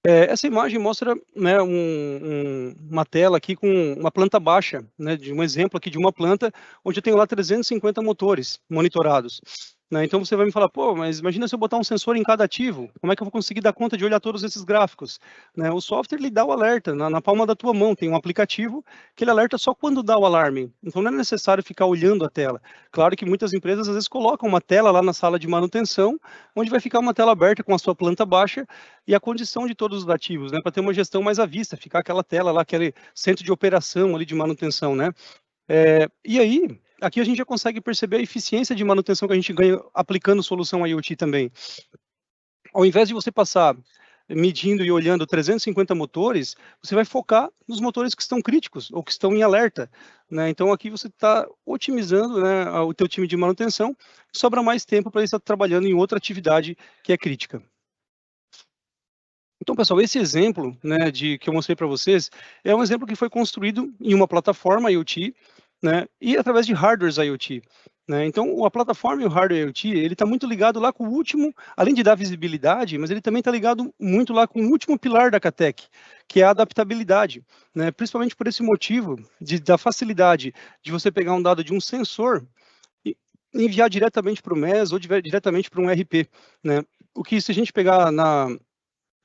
Essa imagem mostra, né, uma tela aqui com uma planta baixa, né, de um exemplo aqui de uma planta onde eu tenho lá 350 motores monitorados, né? Então você vai me falar, pô, mas imagina se eu botar um sensor em cada ativo, como é que eu vou conseguir dar conta de olhar todos esses gráficos, né? O software lhe dá o alerta, na palma da tua mão tem um aplicativo que ele alerta só quando dá o alarme, então não é necessário ficar olhando a tela. Claro que muitas empresas às vezes colocam uma tela lá na sala de manutenção, onde vai ficar uma tela aberta com a sua planta baixa e a condição de todos os ativos, né, para ter uma gestão mais à vista, ficar aquela tela lá, aquele centro de operação ali de manutenção, né? E aí, aqui a gente já consegue perceber a eficiência de manutenção que a gente ganha aplicando solução IoT também. Ao invés de você passar medindo e olhando 350 motores, você vai focar nos motores que estão críticos ou que estão em alerta, né? Então aqui você está otimizando, né, o teu time de manutenção, sobra mais tempo para ele estar trabalhando em outra atividade que é crítica. Então, pessoal, esse exemplo, né, que eu mostrei para vocês é um exemplo que foi construído em uma plataforma IoT, né, e através de hardwares IoT, né? Então, a plataforma e o hardware IoT, ele está muito ligado lá com o último, além de dar visibilidade, mas ele também está ligado muito lá com o último pilar da Catec, que é a adaptabilidade, né? Principalmente por esse motivo da facilidade de você pegar um dado de um sensor e enviar diretamente para o MES ou diretamente para um RP, né? O que, se a gente pegar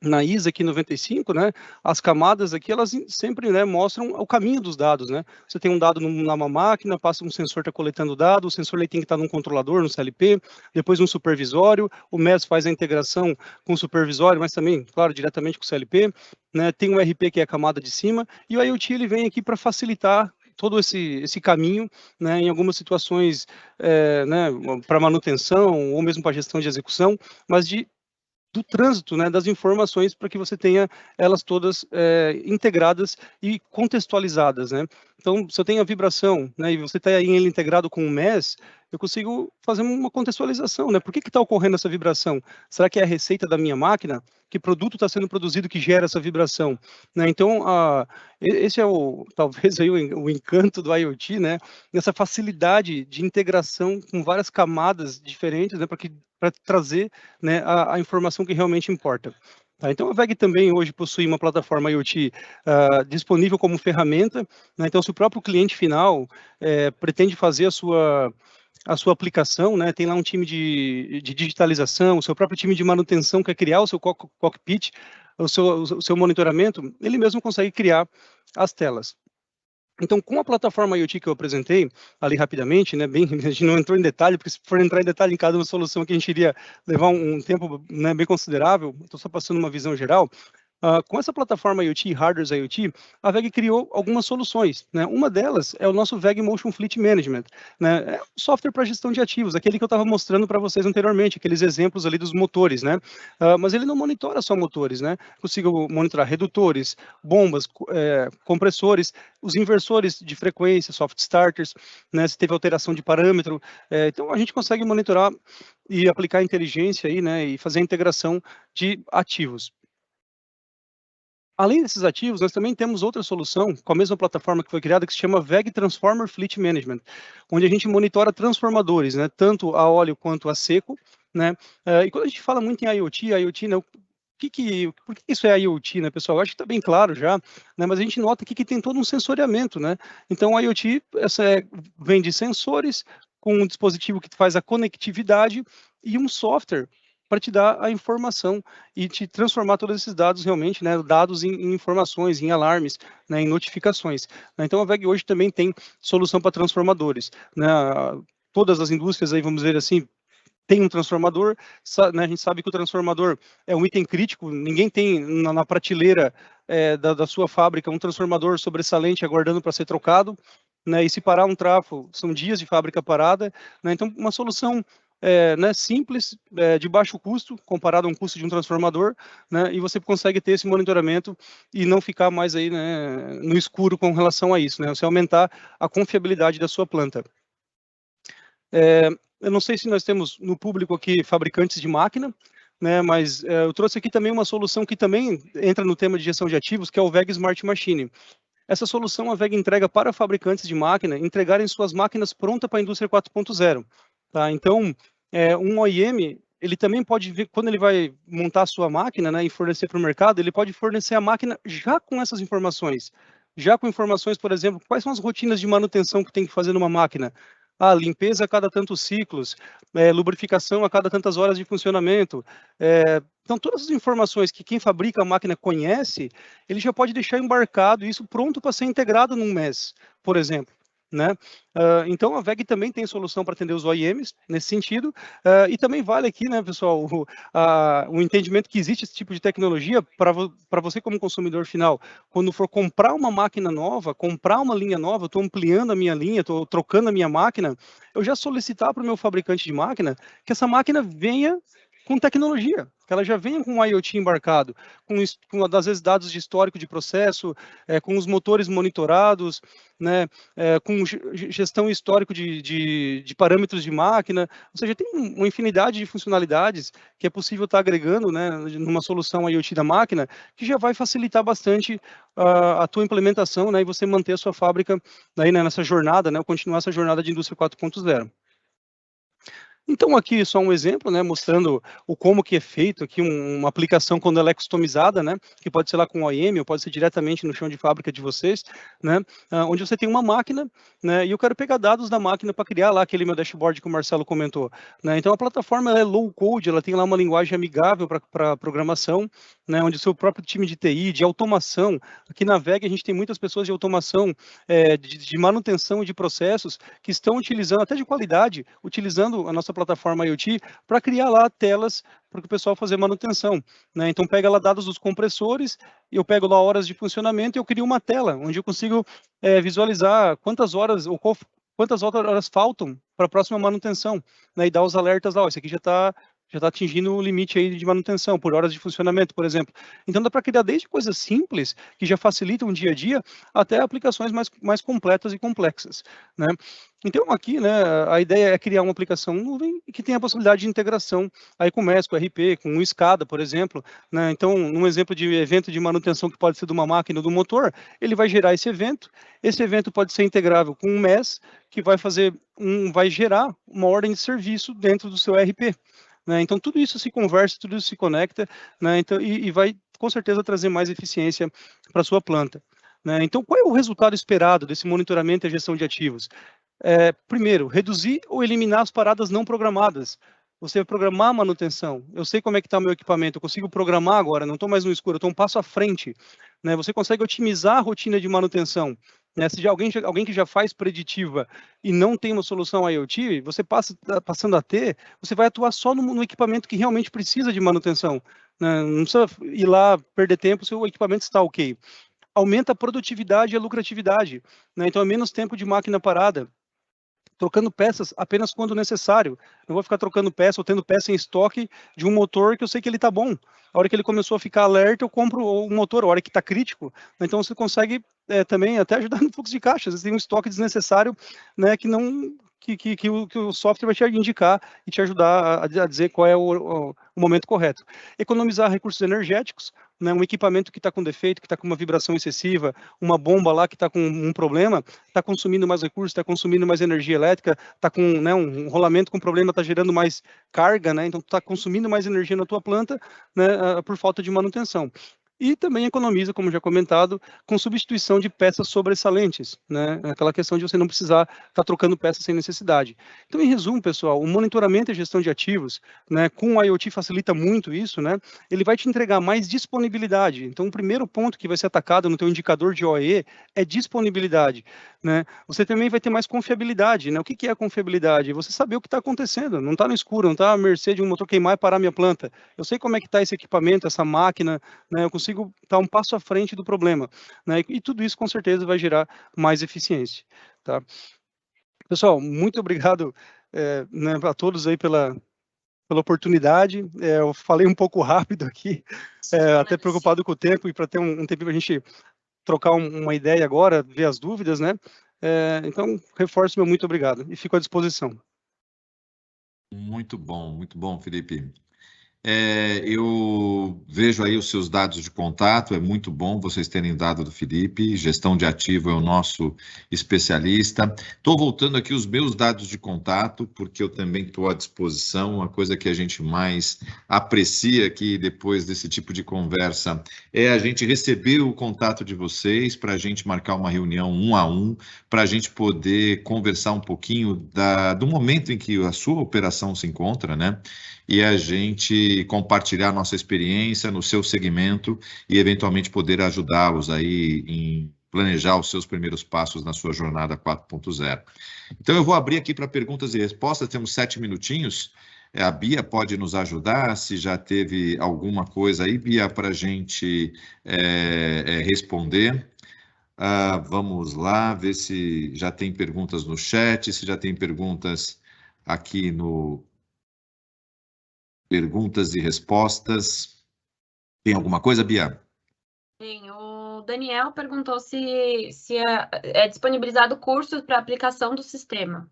na ISA aqui 95, né, as camadas aqui, elas sempre, né, mostram o caminho dos dados, né? Você tem um dado numa máquina, passa um sensor, está coletando dado, o sensor ele tem que estar num controlador, no CLP, depois um supervisório, o MES faz a integração com o supervisório, mas também, claro, diretamente com o CLP, né? Tem um RP que é a camada de cima, e o IoT ele vem aqui para facilitar todo esse caminho, né, em algumas situações, né, para manutenção ou mesmo para gestão de execução, mas do trânsito, né, das informações para que você tenha elas todas integradas e contextualizadas, né? Então, se eu tenho a vibração, né, e você está aí ele integrado com o MES, eu consigo fazer uma contextualização, né? Por que está ocorrendo essa vibração? Será que é a receita da minha máquina? Que produto está sendo produzido que gera essa vibração? Né? Então, esse é talvez aí o encanto do IoT, né? Essa facilidade de integração com várias camadas diferentes, né, para trazer, né, a informação que realmente importa. Tá? Então, a WEG também hoje possui uma plataforma IoT disponível como ferramenta, né? Então, se o próprio cliente final pretende fazer a sua aplicação, né, tem lá um time de digitalização, o seu próprio time de manutenção quer criar o seu cockpit, o seu monitoramento, ele mesmo consegue criar as telas. Então, com a plataforma IoT que eu apresentei ali rapidamente, né, a gente não entrou em detalhe, porque se for entrar em detalhe em cada uma solução aqui, a gente iria levar um tempo, né, bem considerável, estou só passando uma visão geral. Com essa plataforma IoT, Hardwares IoT, a WEG criou algumas soluções, né? Uma delas é o nosso WEG Motion Fleet Management, né? É um software para gestão de ativos, aquele que eu estava mostrando para vocês anteriormente, aqueles exemplos ali dos motores, né? Mas ele não monitora só motores, né? Consigo monitorar redutores, bombas, compressores, os inversores de frequência, soft starters, né? Se teve alteração de parâmetro, então a gente consegue monitorar e aplicar inteligência aí, né? E fazer a integração de ativos. Além desses ativos, nós também temos outra solução com a mesma plataforma que foi criada, que se chama WEG Transformer Fleet Management, onde a gente monitora transformadores, né, tanto a óleo quanto a seco, né? E quando a gente fala muito em IoT, né, por que isso é IoT, né, pessoal? Eu acho que está bem claro já, né, mas a gente nota aqui que tem todo um sensoriamento, né? Então, a IoT vem de sensores com um dispositivo que faz a conectividade e um software para te dar a informação e te transformar todos esses dados realmente, né, dados em informações, em alarmes, né, em notificações. Então, a WEG hoje também tem solução para transformadores, né? Todas as indústrias aí, vamos dizer assim, tem um transformador, né, a gente sabe que o transformador é um item crítico, ninguém tem na prateleira da sua fábrica um transformador sobressalente aguardando para ser trocado, né, e se parar um trafo, são dias de fábrica parada, né, então uma solução né, simples, de baixo custo, comparado a um custo de um transformador, né, e você consegue ter esse monitoramento e não ficar mais aí, né, no escuro com relação a isso, né, você aumentar a confiabilidade da sua planta. Eu não sei se nós temos no público aqui fabricantes de máquina, né, mas eu trouxe aqui também uma solução que também entra no tema de gestão de ativos, que é o VEG Smart Machine. Essa solução a VEG entrega para fabricantes de máquina entregarem suas máquinas prontas para a indústria 4.0. Tá? Então, um OEM, ele também pode ver, quando ele vai montar a sua máquina, né, e fornecer para o mercado, ele pode fornecer a máquina já com essas informações. Já com informações, por exemplo, quais são as rotinas de manutenção que tem que fazer numa máquina? Limpeza a cada tantos ciclos, lubrificação a cada tantas horas de funcionamento. Então, todas as informações que quem fabrica a máquina conhece, ele já pode deixar embarcado isso pronto para ser integrado num MES, por exemplo. Né? Então, a VEG também tem solução para atender os OEMs nesse sentido, e também vale aqui, né, pessoal, o entendimento que existe esse tipo de tecnologia para você como consumidor final. Quando for comprar uma máquina nova, comprar uma linha nova, estou ampliando a minha linha, estou trocando a minha máquina, eu já solicitar para o meu fabricante de máquina que essa máquina venha com tecnologia, que ela já venha com um IoT embarcado, com às vezes dados de histórico de processo, com os motores monitorados, né, com gestão histórico de parâmetros de máquina, ou seja, tem uma infinidade de funcionalidades que é possível estar agregando, né, numa solução IoT da máquina, que já vai facilitar bastante a tua implementação, né, e você manter a sua fábrica aí, né, nessa jornada, né, continuar essa jornada de indústria 4.0. Então, aqui só um exemplo, né, mostrando como que é feito aqui uma aplicação quando ela é customizada, né, que pode ser lá com OEM, ou pode ser diretamente no chão de fábrica de vocês, né, onde você tem uma máquina, né, e eu quero pegar dados da máquina para criar lá aquele meu dashboard que o Marcelo comentou, né. Então, a plataforma ela é low code, ela tem lá uma linguagem amigável para programação, né, onde o seu próprio time de TI, de automação, aqui na VEG a gente tem muitas pessoas de automação, de manutenção de processos que estão utilizando, até de qualidade, utilizando a nossa plataforma IoT para criar lá telas para o pessoal fazer manutenção, né? Então pega lá dados dos compressores, eu pego lá horas de funcionamento e eu crio uma tela onde eu consigo visualizar quantas horas ou quantas horas faltam para a próxima manutenção, né? E dar os alertas lá, esse aqui já está atingindo o limite aí de manutenção, por horas de funcionamento, por exemplo. Então, dá para criar desde coisas simples, que já facilitam o dia a dia, até aplicações mais completas e complexas, né? Então, aqui, né, a ideia é criar uma aplicação nuvem que tenha a possibilidade de integração aí com o MES, com o RP, com o SCADA, por exemplo, né? Então, num exemplo de evento de manutenção que pode ser de uma máquina ou do motor, ele vai gerar esse evento pode ser integrável com o MES, que vai gerar uma ordem de serviço dentro do seu RP. Né? Então, tudo isso se conversa, tudo isso se conecta, né? Então, e vai, com certeza, trazer mais eficiência para a sua planta. Né? Então, qual é o resultado esperado desse monitoramento e gestão de ativos? Primeiro, reduzir ou eliminar as paradas não programadas. Você vai programar a manutenção. Eu sei como é que está o meu equipamento, eu consigo programar agora, não estou mais no escuro, eu estou um passo à frente. Né? Você consegue otimizar a rotina de manutenção. Né? Se alguém que já faz preditiva e não tem uma solução IoT, você passando a ter, você vai atuar só no equipamento que realmente precisa de manutenção. Né? Não precisa ir lá perder tempo se o equipamento está ok. Aumenta a produtividade e a lucratividade. Né? Então, é menos tempo de máquina parada, trocando peças apenas quando necessário. Não vou ficar trocando peça ou tendo peça em estoque de um motor que eu sei que ele está bom. A hora que ele começou a ficar alerta, eu compro o motor, a hora que está crítico. Então, você consegue também até ajudar no fluxo de caixa. Às vezes tem um estoque desnecessário, né, que o software vai te indicar e te ajudar a dizer qual é o momento correto. Economizar recursos energéticos, né, um equipamento que está com defeito, que está com uma vibração excessiva, uma bomba lá que está com um problema, está consumindo mais recursos, está consumindo mais energia elétrica, está com, né, um rolamento com problema, está gerando mais carga, né, então está consumindo mais energia na tua planta, né, por falta de manutenção. E também economiza, como já comentado, com substituição de peças sobressalentes, né? Aquela questão de você não precisar estar trocando peças sem necessidade. Então, em resumo, pessoal, o monitoramento e gestão de ativos, né, com o IoT facilita muito isso, né? Ele vai te entregar mais disponibilidade. Então, o primeiro ponto que vai ser atacado no teu indicador de OE é disponibilidade, né? Você também vai ter mais confiabilidade, né? O que é a confiabilidade? Você saber o que está acontecendo, não está no escuro, não está à mercê de um motor queimar e parar minha planta. Eu sei como é que está esse equipamento, essa máquina, né? Eu consigo consigo estar um passo à frente do problema, né? E tudo isso com certeza vai gerar mais eficiência, tá? Pessoal, muito obrigado, né, a todos aí pela oportunidade. Eu falei um pouco rápido aqui, até preocupado com o tempo, e para ter um tempinho para a gente trocar uma ideia agora, ver as dúvidas, né? Então, reforço meu muito obrigado e fico à disposição. Muito bom, Felipe. Eu vejo aí os seus dados de contato, é muito bom vocês terem dado do Felipe, gestão de ativo é o nosso especialista. Estou voltando aqui os meus dados de contato, porque eu também estou à disposição. Uma coisa que a gente mais aprecia aqui depois desse tipo de conversa é a gente receber o contato de vocês para a gente marcar uma reunião 1 a 1, para a gente poder conversar um pouquinho do momento em que a sua operação se encontra, né? E a gente compartilhar nossa experiência no seu segmento e eventualmente poder ajudá-los aí em planejar os seus primeiros passos na sua jornada 4.0. Então eu vou abrir aqui para perguntas e respostas, temos 7 minutinhos. A Bia pode nos ajudar, se já teve alguma coisa aí, Bia, para a gente responder. Vamos lá, ver se já tem perguntas no chat, se já tem perguntas aqui no perguntas e respostas. Tem alguma coisa, Bia? Sim, o Daniel perguntou se é disponibilizado curso para aplicação do sistema.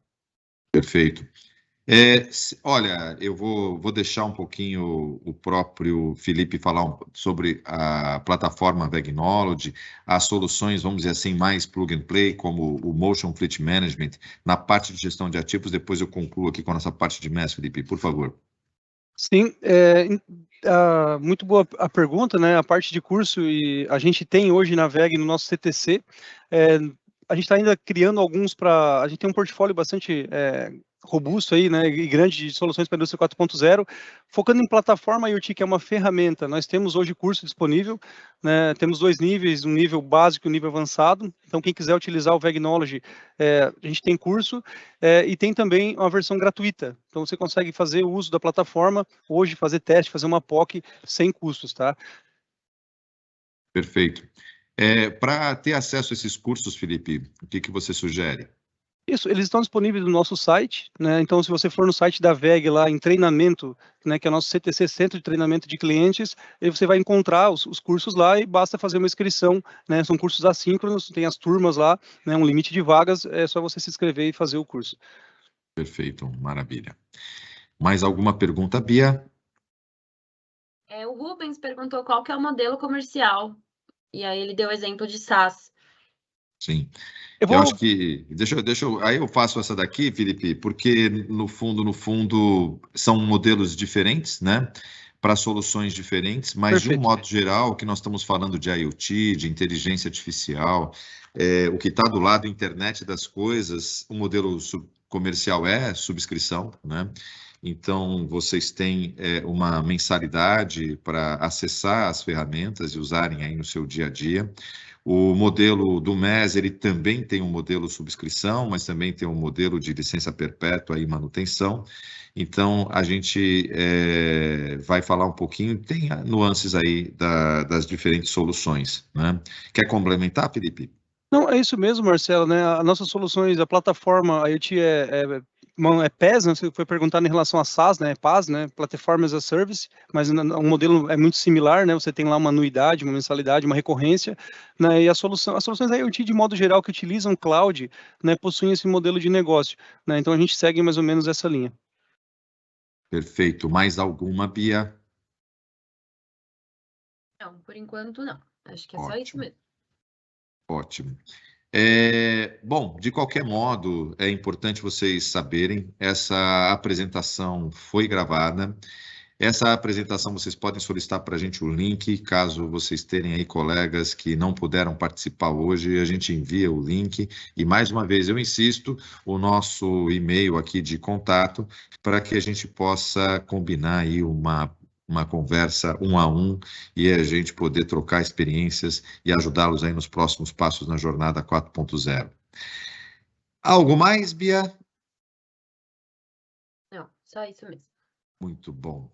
Perfeito. Olha, eu vou deixar um pouquinho o próprio Felipe falar sobre a plataforma Vegnology, as soluções, vamos dizer assim, mais plug and play, como o Motion Fleet Management, na parte de gestão de ativos. Depois eu concluo aqui com a nossa parte de MES, Felipe, por favor. Sim, muito boa a pergunta, né? A parte de curso, e a gente tem hoje na VEG, no nosso CTC, a gente está ainda criando alguns a gente tem um portfólio bastante robusto aí, né, e grande de soluções para a indústria 4.0, focando em plataforma IoT, que é uma ferramenta. Nós temos hoje curso disponível, né, temos 2 níveis, um nível básico e um nível avançado. Então, quem quiser utilizar o Vegnology, a gente tem curso, e tem também uma versão gratuita. Então, você consegue fazer o uso da plataforma, hoje fazer teste, fazer uma POC sem custos, tá? Perfeito. Para ter acesso a esses cursos, Felipe, o que você sugere? Isso, eles estão disponíveis no nosso site, né? Então, se você for no site da VEG lá em treinamento, né, que é o nosso CTC, Centro de Treinamento de Clientes, aí você vai encontrar os cursos lá e basta fazer uma inscrição, né? São cursos assíncronos, tem as turmas lá, né? Um limite de vagas, é só você se inscrever e fazer o curso. Perfeito, maravilha. Mais alguma pergunta, Bia? O Rubens perguntou qual que é o modelo comercial, e aí ele deu exemplo de SaaS. Sim. Eu acho que... Aí eu faço essa daqui, Felipe, porque no fundo, são modelos diferentes, né? Para soluções diferentes, mas Perfeito. De um modo geral, o que nós estamos falando de IoT, de inteligência artificial, o que está do lado da internet das coisas, o modelo comercial é subscrição, né? Então, vocês têm uma mensalidade para acessar as ferramentas e usarem aí no seu dia a dia. O modelo do MES, ele também tem um modelo subscrição, mas também tem um modelo de licença perpétua e manutenção. Então, a gente vai falar um pouquinho, tem nuances aí das diferentes soluções, né? Quer complementar, Felipe? Não, é isso mesmo, Marcelo, né? As nossas soluções, a plataforma IoT é PaaS, né? Você foi perguntando em relação a SaaS, né? PaaS, né? Platform as a Service, mas o modelo é muito similar, né? Você tem lá uma anuidade, uma mensalidade, uma recorrência, né? E as soluções IoT, de modo geral, que utilizam cloud, né? Possuem esse modelo de negócio, né? Então, a gente segue mais ou menos essa linha. Perfeito. Mais alguma, Bia? Não, por enquanto não. Acho que é Ótimo. só isso mesmo. Ótimo. Bom, de qualquer modo, é importante vocês saberem, essa apresentação foi gravada. Essa apresentação vocês podem solicitar para a gente o link, caso vocês tenham aí colegas que não puderam participar hoje, a gente envia o link. E mais uma vez, eu insisto, o nosso e-mail aqui de contato, para que a gente possa combinar aí uma conversa 1 a 1 e a gente poder trocar experiências e ajudá-los aí nos próximos passos na jornada 4.0. Algo mais, Bia? Não, só isso mesmo. Muito bom.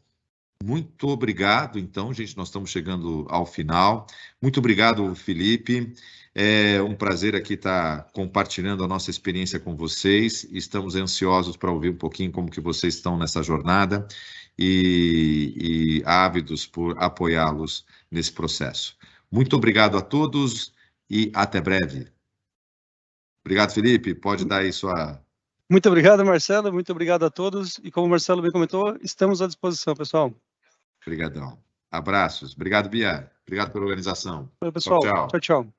Muito obrigado, então, gente, nós estamos chegando ao final. Muito obrigado, Felipe. É um prazer aqui estar compartilhando a nossa experiência com vocês. Estamos ansiosos para ouvir um pouquinho como que vocês estão nessa jornada e ávidos por apoiá-los nesse processo. Muito obrigado a todos e até breve. Obrigado, Felipe. Pode dar aí sua... Muito obrigado, Marcelo. Muito obrigado a todos. E como o Marcelo bem comentou, estamos à disposição, pessoal. Obrigadão. Abraços. Obrigado, Bia. Obrigado pela organização. Pessoal, Tchau, tchau. Tchau, tchau.